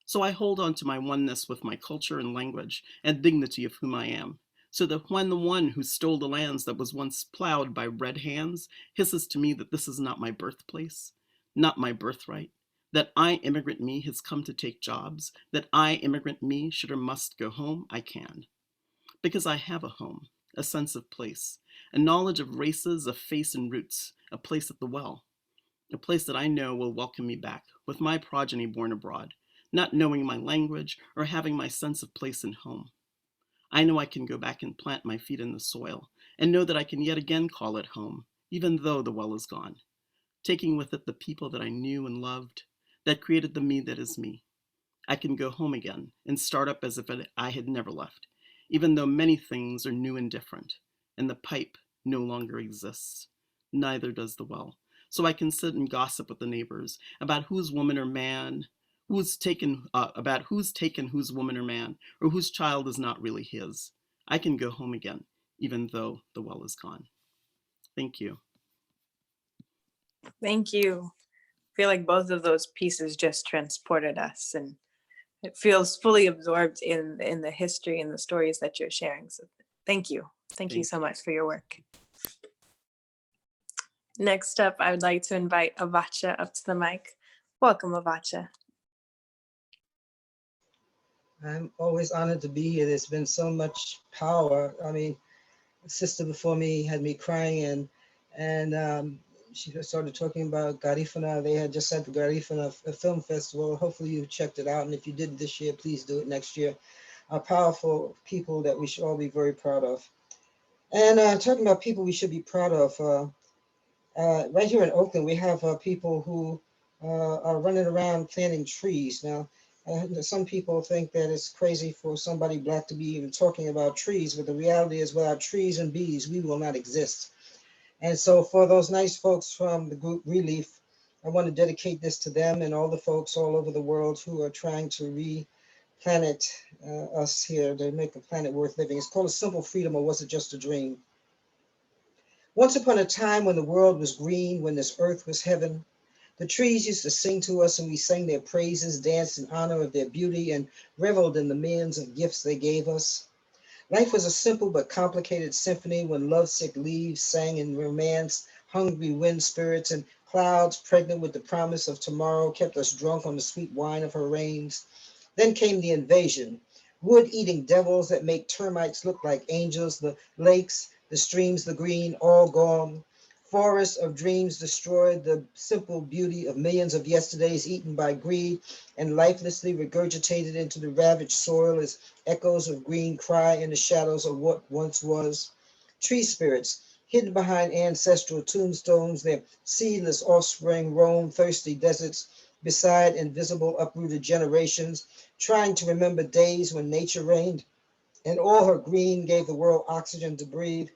So I hold on to my oneness with my culture and language and dignity of whom I am, so that when the one who stole the lands that was once plowed by red hands hisses to me that this is not my birthplace, not my birthright, that I, immigrant me, has come to take jobs, that I, immigrant me, should or must go home, I can. Because I have a home, a sense of place, a knowledge of races, of face and roots, a place at the well, a place that I know will welcome me back, with my progeny born abroad, not knowing my language or having my sense of place and home. I know I can go back and plant my feet in the soil, and know that I can yet again call it home, even though the well is gone, taking with it the people that I knew and loved, that created the me that is me. I can go home again and start up as if I had never left, even though many things are new and different, and the pipe no longer exists. Neither does the well. So I can sit and gossip with the neighbors about whose woman or man, about who's taken whose woman or man, or whose child is not really his. I can go home again, even though the well is gone. Thank you. Thank you. I feel like both of those pieces just transported us, and it feels fully absorbed in the history and the stories that you're sharing. So thank you. Thank you so much for your work. Next up, I would like to invite Avacha up to the mic. Welcome, Avacha. I'm always honored to be here. There's been so much power. I mean, the sister before me had me crying, and she started talking about Garifuna. They had just had the Garifuna Film Festival. Hopefully you checked it out, and if you did this year, please do it next year. Powerful people that we should all be very proud of. And talking about people we should be proud of, right here in Oakland, we have people who are running around planting trees. Now, some people think that it's crazy for somebody Black to be even talking about trees, but the reality is without trees and bees, we will not exist. And so for those nice folks from the group Relief, I want to dedicate this to them and all the folks all over the world who are trying to replanet us here to make the planet worth living. It's called A Simple Freedom, or Was It Just a Dream? Once upon a time when the world was green, when this earth was heaven, the trees used to sing to us and we sang their praises, danced in honor of their beauty, and reveled in the millions of gifts they gave us. Life was a simple but complicated symphony when lovesick leaves sang in romance, hungry wind spirits, and clouds pregnant with the promise of tomorrow kept us drunk on the sweet wine of her rains. Then came the invasion, wood-eating devils that make termites look like angels, the lakes, the streams, the green, all gone. Forests of dreams destroyed, the simple beauty of millions of yesterdays eaten by greed and lifelessly regurgitated into the ravaged soil as echoes of green cry in the shadows of what once was. Tree spirits, hidden behind ancestral tombstones, their seedless offspring roam thirsty deserts beside invisible uprooted generations, trying to remember days when nature reigned and all her green gave the world oxygen to breathe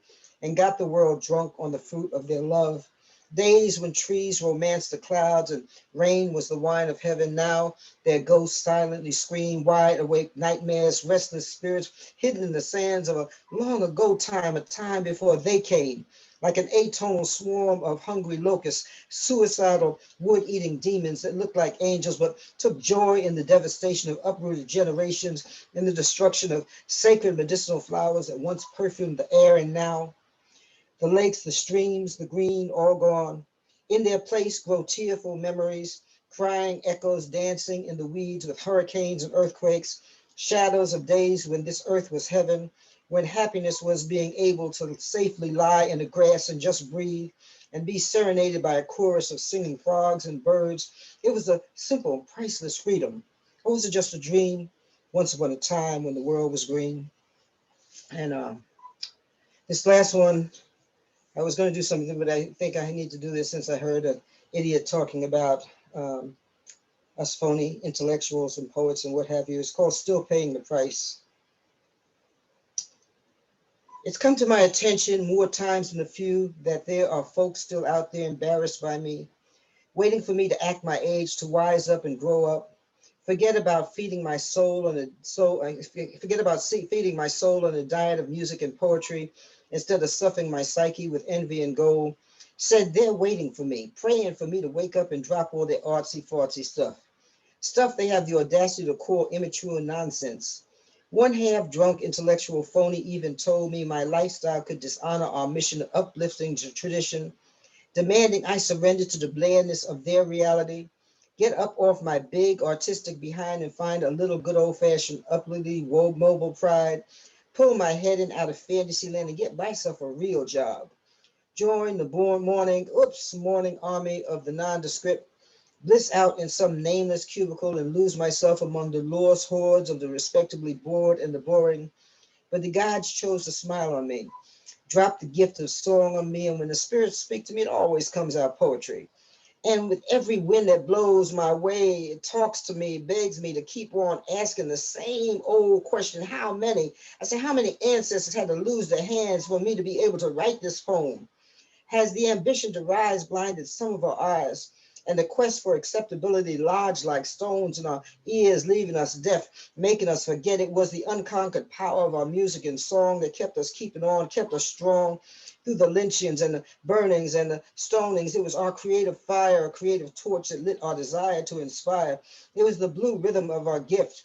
and got the world drunk on the fruit of their love. Days when trees romanced the clouds and rain was the wine of heaven. Now their ghosts silently scream, wide awake nightmares, restless spirits hidden in the sands of a long ago time, a time before they came. Like an atonal swarm of hungry locusts, suicidal wood-eating demons that looked like angels, but took joy in the devastation of uprooted generations, in the destruction of sacred medicinal flowers that once perfumed the air, and now the lakes, the streams, the green, all gone. In their place grow tearful memories, crying echoes dancing in the weeds with hurricanes and earthquakes, shadows of days when this earth was heaven, when happiness was being able to safely lie in the grass and just breathe and be serenaded by a chorus of singing frogs and birds. It was a simple, priceless freedom. Or was it just a dream? Once upon a time when the world was green. And this last one, I was going to do something, but I think I need to do this since I heard an idiot talking about us phony intellectuals and poets and what have you. It's called Still Paying the Price. It's come to my attention more times than a few that there are folks still out there embarrassed by me, waiting for me to act my age, to wise up and grow up. Forget about feeding my soul on feeding my soul on a diet of music and poetry instead of stuffing my psyche with envy and gold. Said they're waiting for me, praying for me to wake up and drop all their artsy-fartsy stuff. Stuff they have the audacity to call immature nonsense. One half-drunk intellectual phony even told me my lifestyle could dishonor our mission of uplifting tradition, demanding I surrender to the blandness of their reality, get up off my big artistic behind and find a little good old-fashioned upwardly mobile pride, pull my head in out of fantasy land and get myself a real job. Join the morning army of the nondescript, bliss out in some nameless cubicle and lose myself among the lost hordes of the respectably bored and the boring. But the gods chose to smile on me, drop the gift of song on me, and when the spirits speak to me, it always comes out poetry. And with every wind that blows my way, it talks to me, begs me to keep on asking the same old question, how many? I say, how many ancestors had to lose their hands for me to be able to write this poem? Has the ambition to rise blinded some of our eyes, and the quest for acceptability lodged like stones in our ears, leaving us deaf, making us forget it was the unconquered power of our music and song that kept us keeping on, kept us strong through the lynchings and the burnings and the stonings. It was our creative fire, a creative torch that lit our desire to inspire. It was the blue rhythm of our gift,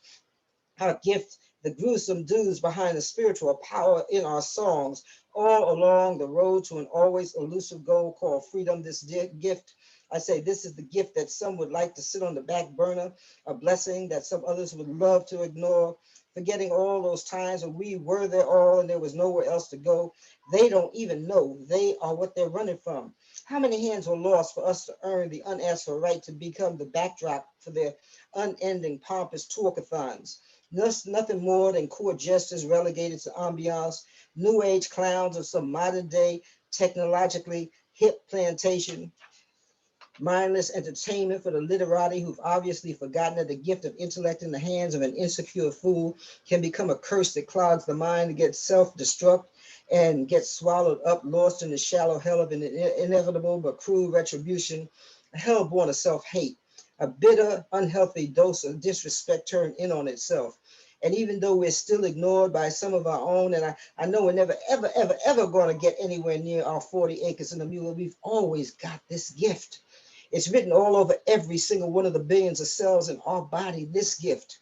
the gruesome dues behind the spiritual power in our songs, all along the road to an always elusive goal called freedom. This gift, I say, this is the gift that some would like to sit on the back burner, a blessing that some others would love to ignore, forgetting all those times when we were their all and there was nowhere else to go. They don't even know they are what they're running from. How many hands were lost for us to earn the unasked for right to become the backdrop for their unending pompous talkathons? Nothing more than court jesters relegated to ambiance, new age clowns of some modern day technologically hip plantation, mindless entertainment for the literati who've obviously forgotten that the gift of intellect in the hands of an insecure fool can become a curse that clogs the mind, gets self-destruct, and gets swallowed up, lost in the shallow hell of an inevitable but cruel retribution, a hell born of self-hate, a bitter, unhealthy dose of disrespect turned in on itself. And even though we're still ignored by some of our own, and I know we're never, ever, ever, ever going to get anywhere near our 40 acres in the mule, we've always got this gift. It's written all over every single one of the billions of cells in our body, this gift.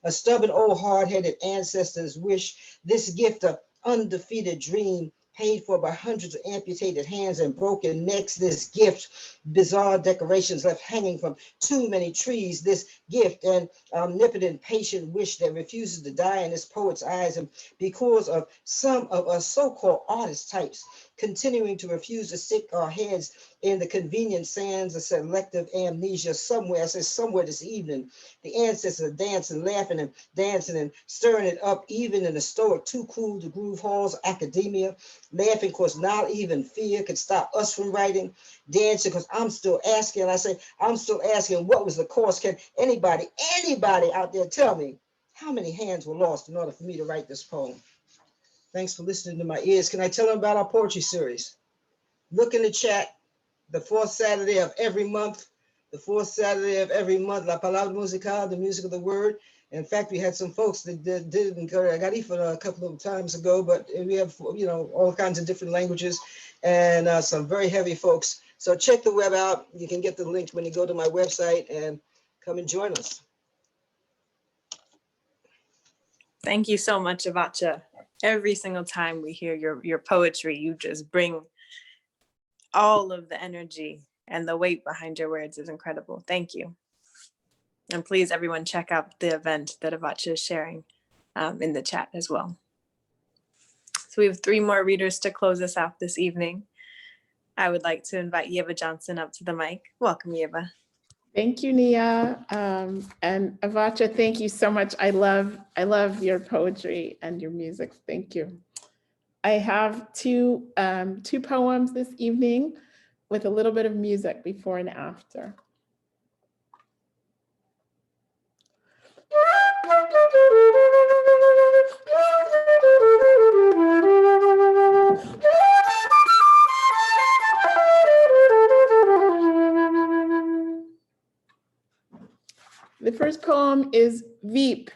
A stubborn old hard-headed ancestor's wish, this gift of undefeated dream, paid for by hundreds of amputated hands and broken necks, this gift, bizarre decorations left hanging from too many trees, this gift, and omnipotent patient wish that refuses to die in this poet's eyes, and because of some of us so-called artist types continuing to refuse to stick our heads in the convenient sands of selective amnesia somewhere, I say somewhere this evening, the ancestors are dancing, laughing and dancing and stirring it up, even in the stoic, too cool to groove halls of academia, laughing because not even fear could stop us from writing, dancing because I'm still asking, and I say, I'm still asking, what was the cost? Can anybody out there tell me how many hands were lost in order for me to write this poem? Thanks for listening to my ears. Can I tell them about our poetry series? Look in the chat. the fourth Saturday of every month. The fourth Saturday of every month, La Palabra Musical, the music of the word. In fact, we had some folks that did it in Garifuna a couple of times ago, but we have, you know, all kinds of different languages and some very heavy folks. So check the web out. You can get the link when you go to my website and come and join us. Thank you so much, Avacha. Every single time we hear your poetry, you just bring all of the energy, and the weight behind your words is incredible. Thank you. And please, everyone, check out the event that Avacha is sharing in the chat as well. So we have 3 more readers to close us out this evening. I would like to invite Yeva Johnson up to the mic. Welcome, Yeva. Thank you, Nia. And Avacha, thank you so much. I love your poetry and your music. Thank you. I have two poems this evening with a little bit of music before and after. The first poem is Veep.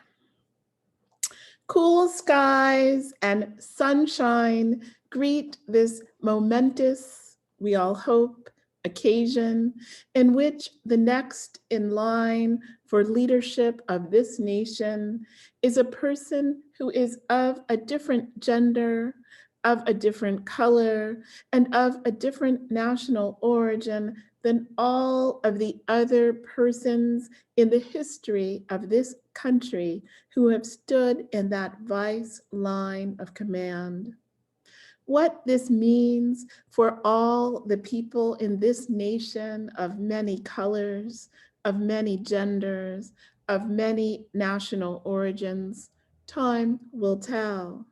Cool skies and sunshine greet this momentous, we all hope, occasion in which the next in line for leadership of this nation is a person who is of a different gender, of a different color, and of a different national origin than all of the other persons in the history of this country who have stood in that vice line of command. What this means for all the people in this nation of many colors, of many genders, of many national origins, time will tell.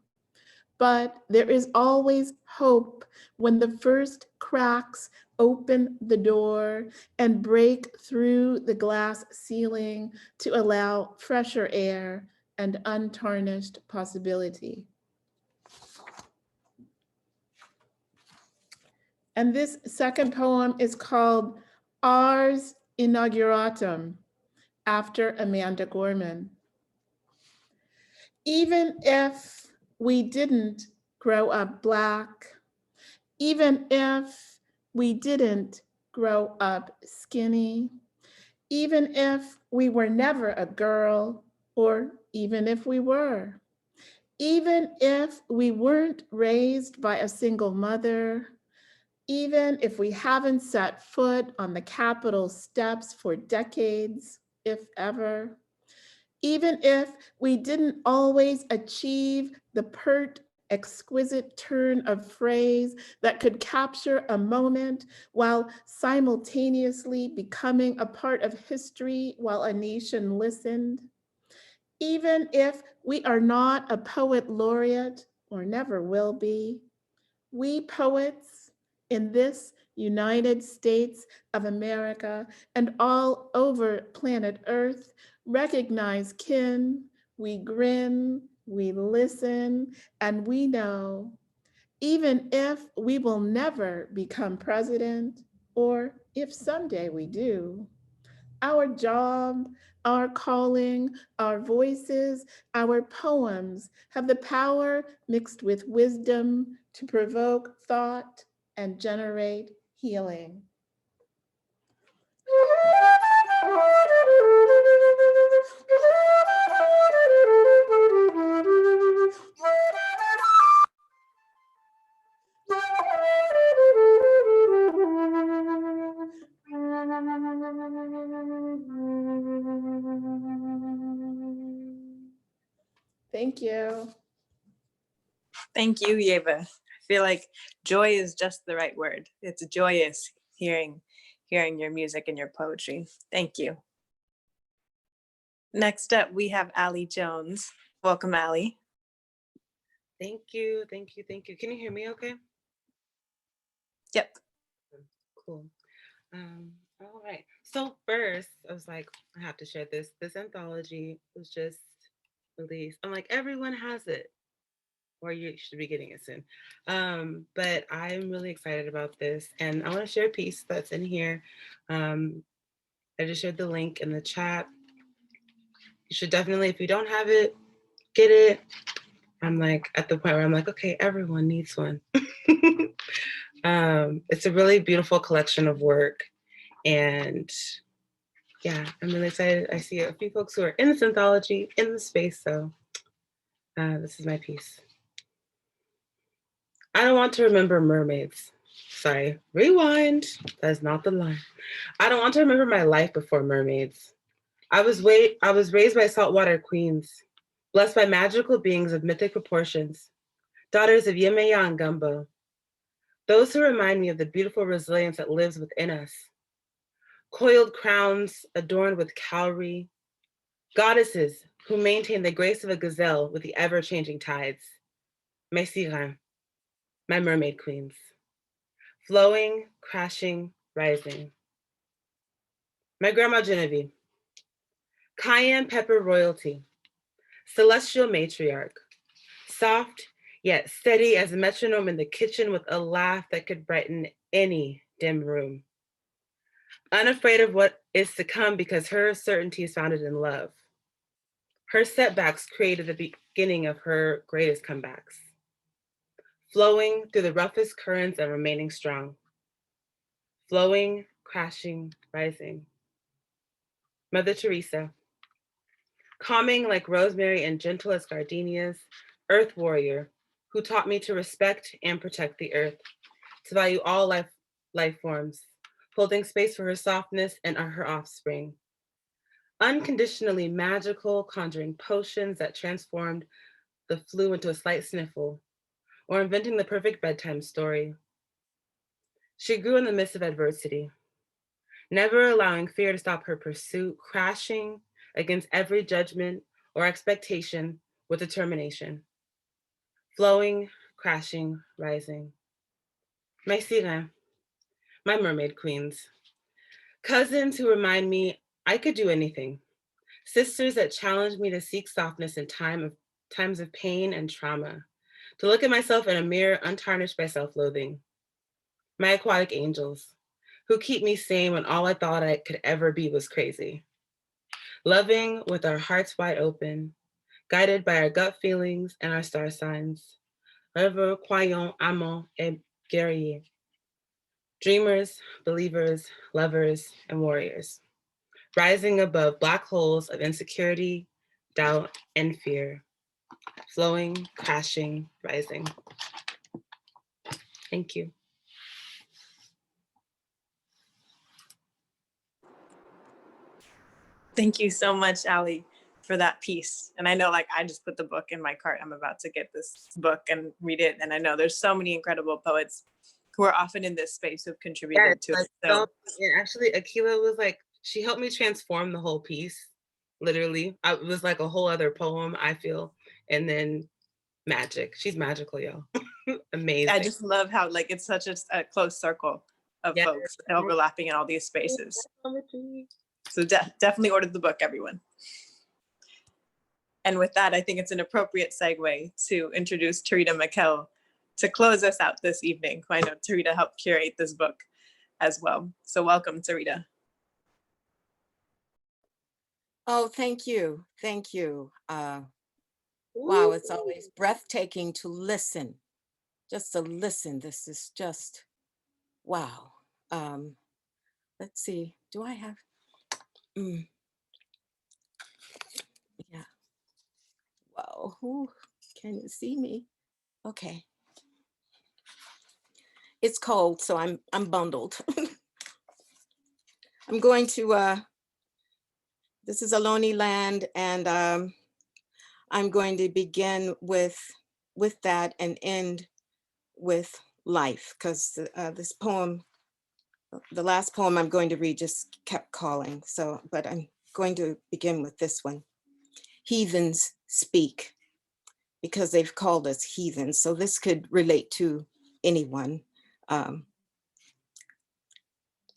But there is always hope when the first cracks open the door and break through the glass ceiling to allow fresher air and untarnished possibility. And this second poem is called Ars Inauguratum, after Amanda Gorman. Even if we didn't grow up Black, even if we didn't grow up skinny, even if we were never a girl, or even if we were, even if we weren't raised by a single mother, even if we haven't set foot on the Capitol steps for decades, if ever, even if we didn't always achieve the pert, exquisite turn of phrase that could capture a moment while simultaneously becoming a part of history while a nation listened, even if we are not a poet laureate or never will be, we poets in this United States of America and all over planet Earth recognize kin, we grin, we listen, and we know, even if we will never become president, or if someday we do, our job, our calling, our voices, our poems have the power mixed with wisdom to provoke thought and generate healing. Thank you. Thank you, Yeva. I feel like joy is just the right word. It's joyous hearing your music and your poetry. Thank you. Next up, we have Allie Jones. Welcome, Allie. Thank you, thank you, thank you. Can you hear me okay? Yep. Cool. All right. So first, I was like, I have to share this. This anthology was just released. I'm like, everyone has it. or you should be getting it soon. But I'm really excited about this, and I want to share a piece that's in here. I just shared the link in the chat. You should definitely, if you don't have it, get it. I'm like at the point where I'm like, okay, everyone needs one. It's a really beautiful collection of work, and yeah, I'm really excited. I see a few folks who are in this anthology in the space, so this is my piece. I don't want to remember mermaids. Sorry, rewind. That's not the line. I don't want to remember my life before mermaids. I was raised by saltwater queens, blessed by magical beings of mythic proportions, daughters of Yemeya and Gumbo. Those who remind me of the beautiful resilience that lives within us. Coiled crowns adorned with cowrie, goddesses who maintain the grace of a gazelle with the ever-changing tides. Mes sirens, my mermaid queens. Flowing, crashing, rising. My grandma Genevieve. Cayenne pepper royalty. Celestial matriarch. Soft, yet steady as a metronome in the kitchen with a laugh that could brighten any dim room. Unafraid of what is to come because her certainty is founded in love. Her setbacks created the beginning of her greatest comebacks. Flowing through the roughest currents and remaining strong. Flowing, crashing, rising. Mother Teresa. Calming like rosemary and gentle as gardenias, earth warrior, who taught me to respect and protect the earth, to value all life forms, holding space for her softness and her offspring. Unconditionally magical, conjuring potions that transformed the flu into a slight sniffle, or inventing the perfect bedtime story. She grew in the midst of adversity, never allowing fear to stop her pursuit, crashing against every judgment or expectation with determination. Flowing, crashing, rising. Mes sirens, my mermaid queens. Cousins who remind me I could do anything. Sisters that challenge me to seek softness in times of pain and trauma. To look at myself in a mirror untarnished by self-loathing. My aquatic angels, who keep me sane when all I thought I could ever be was crazy. Loving with our hearts wide open, guided by our gut feelings and our star signs. Rêveurs, croyants, amants, et guerriers. Dreamers, believers, lovers, and warriors. Rising above black holes of insecurity, doubt, and fear. Flowing, crashing, rising. Thank you. Thank you so much, Ali, for that piece. And I know, like, I just put the book in my cart. I'm about to get this book and read it. And I know there's so many incredible poets who are often in this space who've contributed to it. So actually, Aquila was like, she helped me transform the whole piece. Literally, it was like a whole other poem, I feel. And then magic. She's magical, y'all. Amazing. I just love how, like, it's such a close circle of folks overlapping in all these spaces. So definitely order the book, everyone. And with that, I think it's an appropriate segue to introduce Tarita McKell to close us out this evening. I know Tarita helped curate this book as well. So welcome, Tarita. Oh, thank you. Thank you. Wow, it's always breathtaking to listen. Just to listen. This is just, wow. Let's see. Do I have? Yeah. Wow. Ooh, can you see me? Okay. It's cold, so I'm bundled. I'm going to, this is Ohlone land, and I'm going to begin with that and end with life, because this poem, the last poem I'm going to read just kept calling. So, but I'm going to begin with this one. Heathens speak, because they've called us heathens. So this could relate to anyone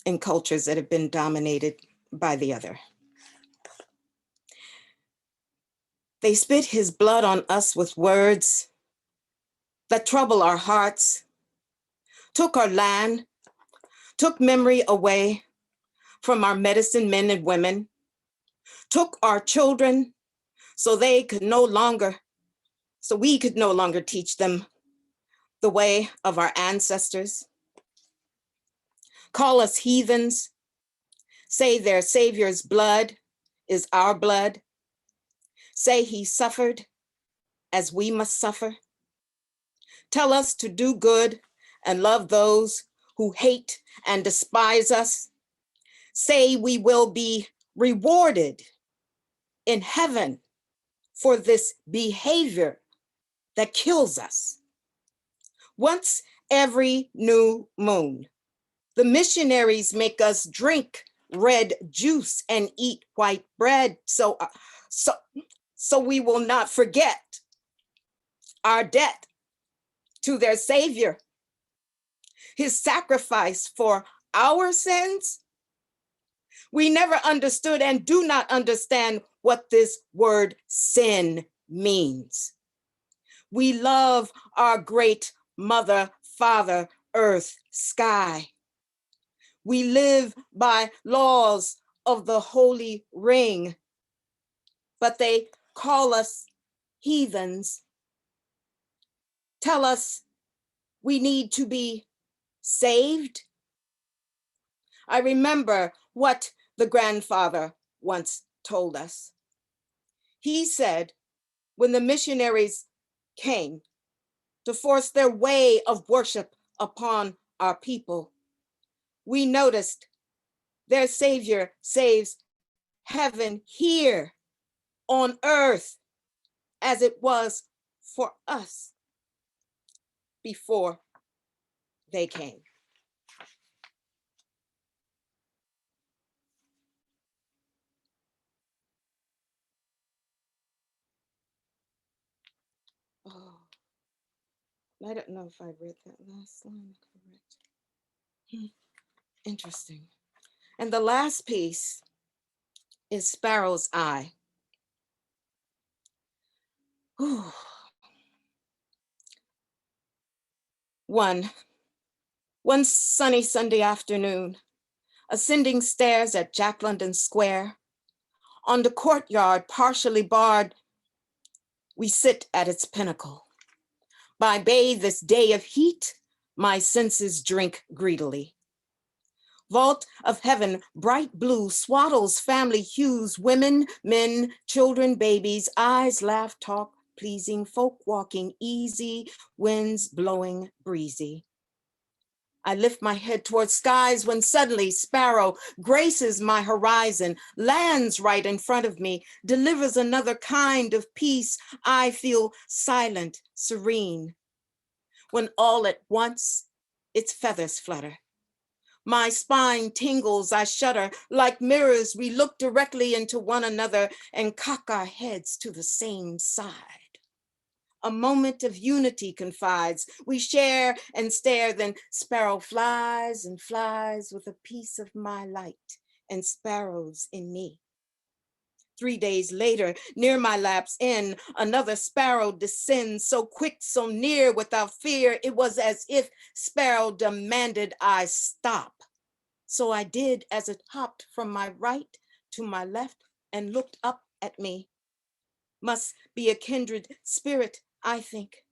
in cultures that have been dominated by the other. They spit his blood on us with words, that trouble our hearts, took our land, took memory away from our medicine men and women, took our children so we could no longer teach them the way of our ancestors. Call us heathens, say their Savior's blood is our blood, say he suffered as we must suffer. Tell us to do good and love those who hate and despise us. Say we will be rewarded in heaven for this behavior that kills us. Once every new moon, the missionaries make us drink red juice and eat white bread so we will not forget our debt to their Savior, his sacrifice for our sins. We never understood and do not understand what this word sin means. We love our great mother, father, earth, sky. We live by laws of the holy ring, but they call us heathens. Tell us we need to be saved. I remember what the grandfather once told us. He said, when the missionaries came to force their way of worship upon our people, we noticed their Savior saves heaven here on earth as it was for us before they came. Oh, I don't know if I read that last line correct. Interesting. And the last piece is Sparrow's Eye. Whew. One sunny Sunday afternoon, ascending stairs at Jack London Square, on the courtyard partially barred, we sit at its pinnacle. By bathe this day of heat, my senses drink greedily. Vault of heaven, bright blue, swaddles family hues, women, men, children, babies, eyes, laugh, talk, pleasing, folk walking easy, winds blowing breezy. I lift my head towards skies when suddenly sparrow graces my horizon, lands right in front of me, delivers another kind of peace. I feel silent, serene, when all at once its feathers flutter. My spine tingles, I shudder. Like mirrors, we look directly into one another and cock our heads to the same side. A moment of unity confides. We share and stare, then sparrow flies and flies with a piece of my light and sparrows in me. 3 days later, near my lapse in, another sparrow descends, so quick, so near, without fear. It was as if sparrow demanded I stop. So I did, as it hopped from my right to my left and looked up at me. Must be a kindred spirit, I think.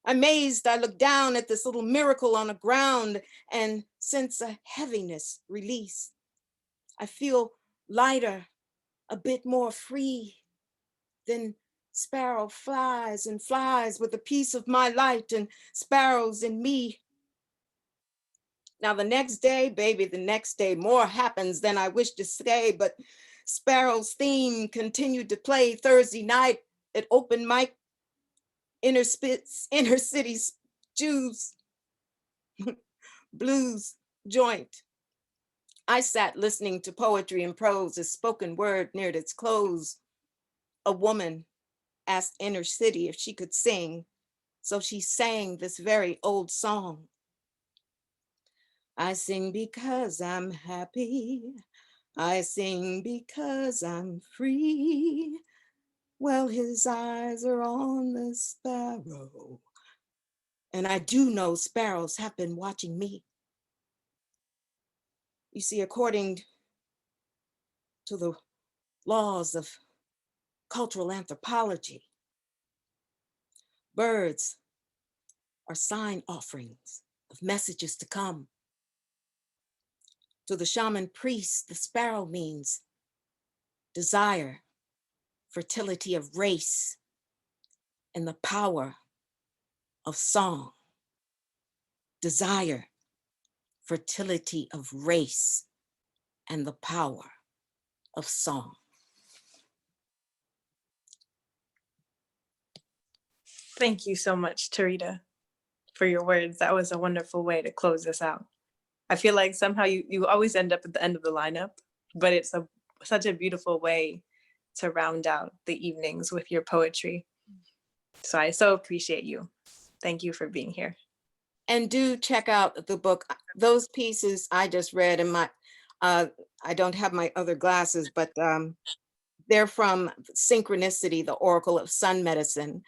Amazed, I look down at this little miracle on the ground and sense a heaviness release. I feel lighter, a bit more free. Then sparrow flies and flies with a piece of my light and sparrows in me. Now the next day, baby, the next day, more happens than I wish to say, but Sparrow's theme continued to play Thursday night at open mic, inner cities, Jews, blues joint. I sat listening to poetry and prose as spoken word neared its close. A woman asked Inner City if she could sing, so she sang this very old song. I sing because I'm happy. I sing because I'm free. Well, his eyes are on the sparrow, And I do know sparrows have been watching me. You see, according to the laws of cultural anthropology, birds are sign offerings of messages to come. To the shaman priest, the sparrow means desire, fertility of race, and the power of song. Desire, fertility of race, and the power of song. Thank you so much, Tarita, for your words. That was a wonderful way to close this out. I feel like somehow you always end up at the end of the lineup, but it's such a beautiful way to round out the evenings with your poetry. So I so appreciate you. Thank you for being here. And do check out the book. Those pieces I just read in my, I don't have my other glasses, but they're from Synchronicity, the Oracle of Sun Medicine.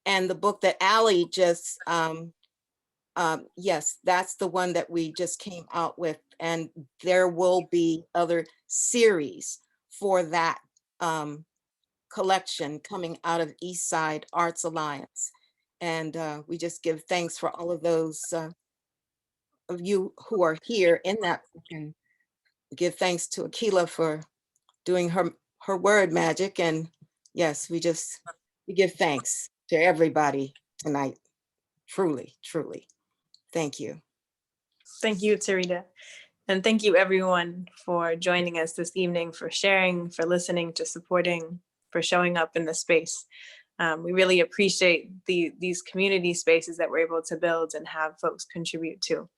And the book that Allie just, yes, that's the one that we just came out with. And there will be other series for that collection coming out of Eastside Arts Alliance. And we just give thanks for all of those of you who are here in that. And give thanks to Aquila for doing her word magic. And yes, we give thanks to everybody tonight. Truly, truly. Thank you. Thank you, Tarita. And thank you everyone for joining us this evening, for sharing, for listening, to supporting, for showing up in the space. We really appreciate these community spaces that we're able to build and have folks contribute to.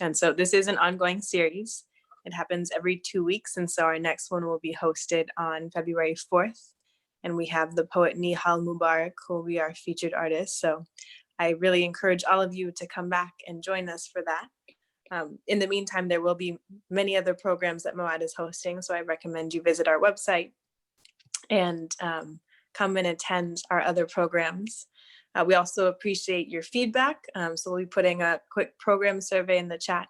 And so this is an ongoing series. It happens every 2 weeks. And so our next one will be hosted on February 4th. And we have the poet Nihal Mubarak, who will be our featured artist. So I really encourage all of you to come back and join us for that. In the meantime, there will be many other programs that Moad is hosting. So I recommend you visit our website and come and attend our other programs. We also appreciate your feedback. So we'll be putting a quick program survey in the chat.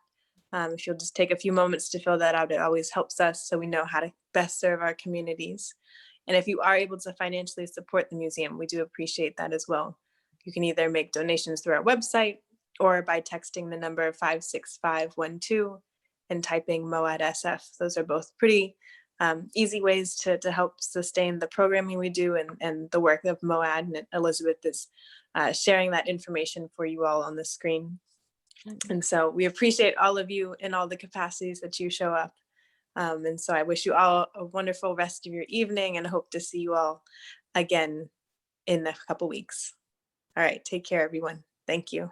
If you'll just take a few moments to fill that out, it always helps us so we know how to best serve our communities. And if you are able to financially support the museum, we do appreciate that as well. You can either make donations through our website or by texting the number 56512 and typing Moad SF. Those are both pretty easy ways to help sustain the programming we do and the work of Moad. And Elizabeth is sharing that information for you all on the screen. And so we appreciate all of you in all the capacities that you show up. And so I wish you all a wonderful rest of your evening and hope to see you all again in a couple weeks. All right, take care, everyone. Thank you.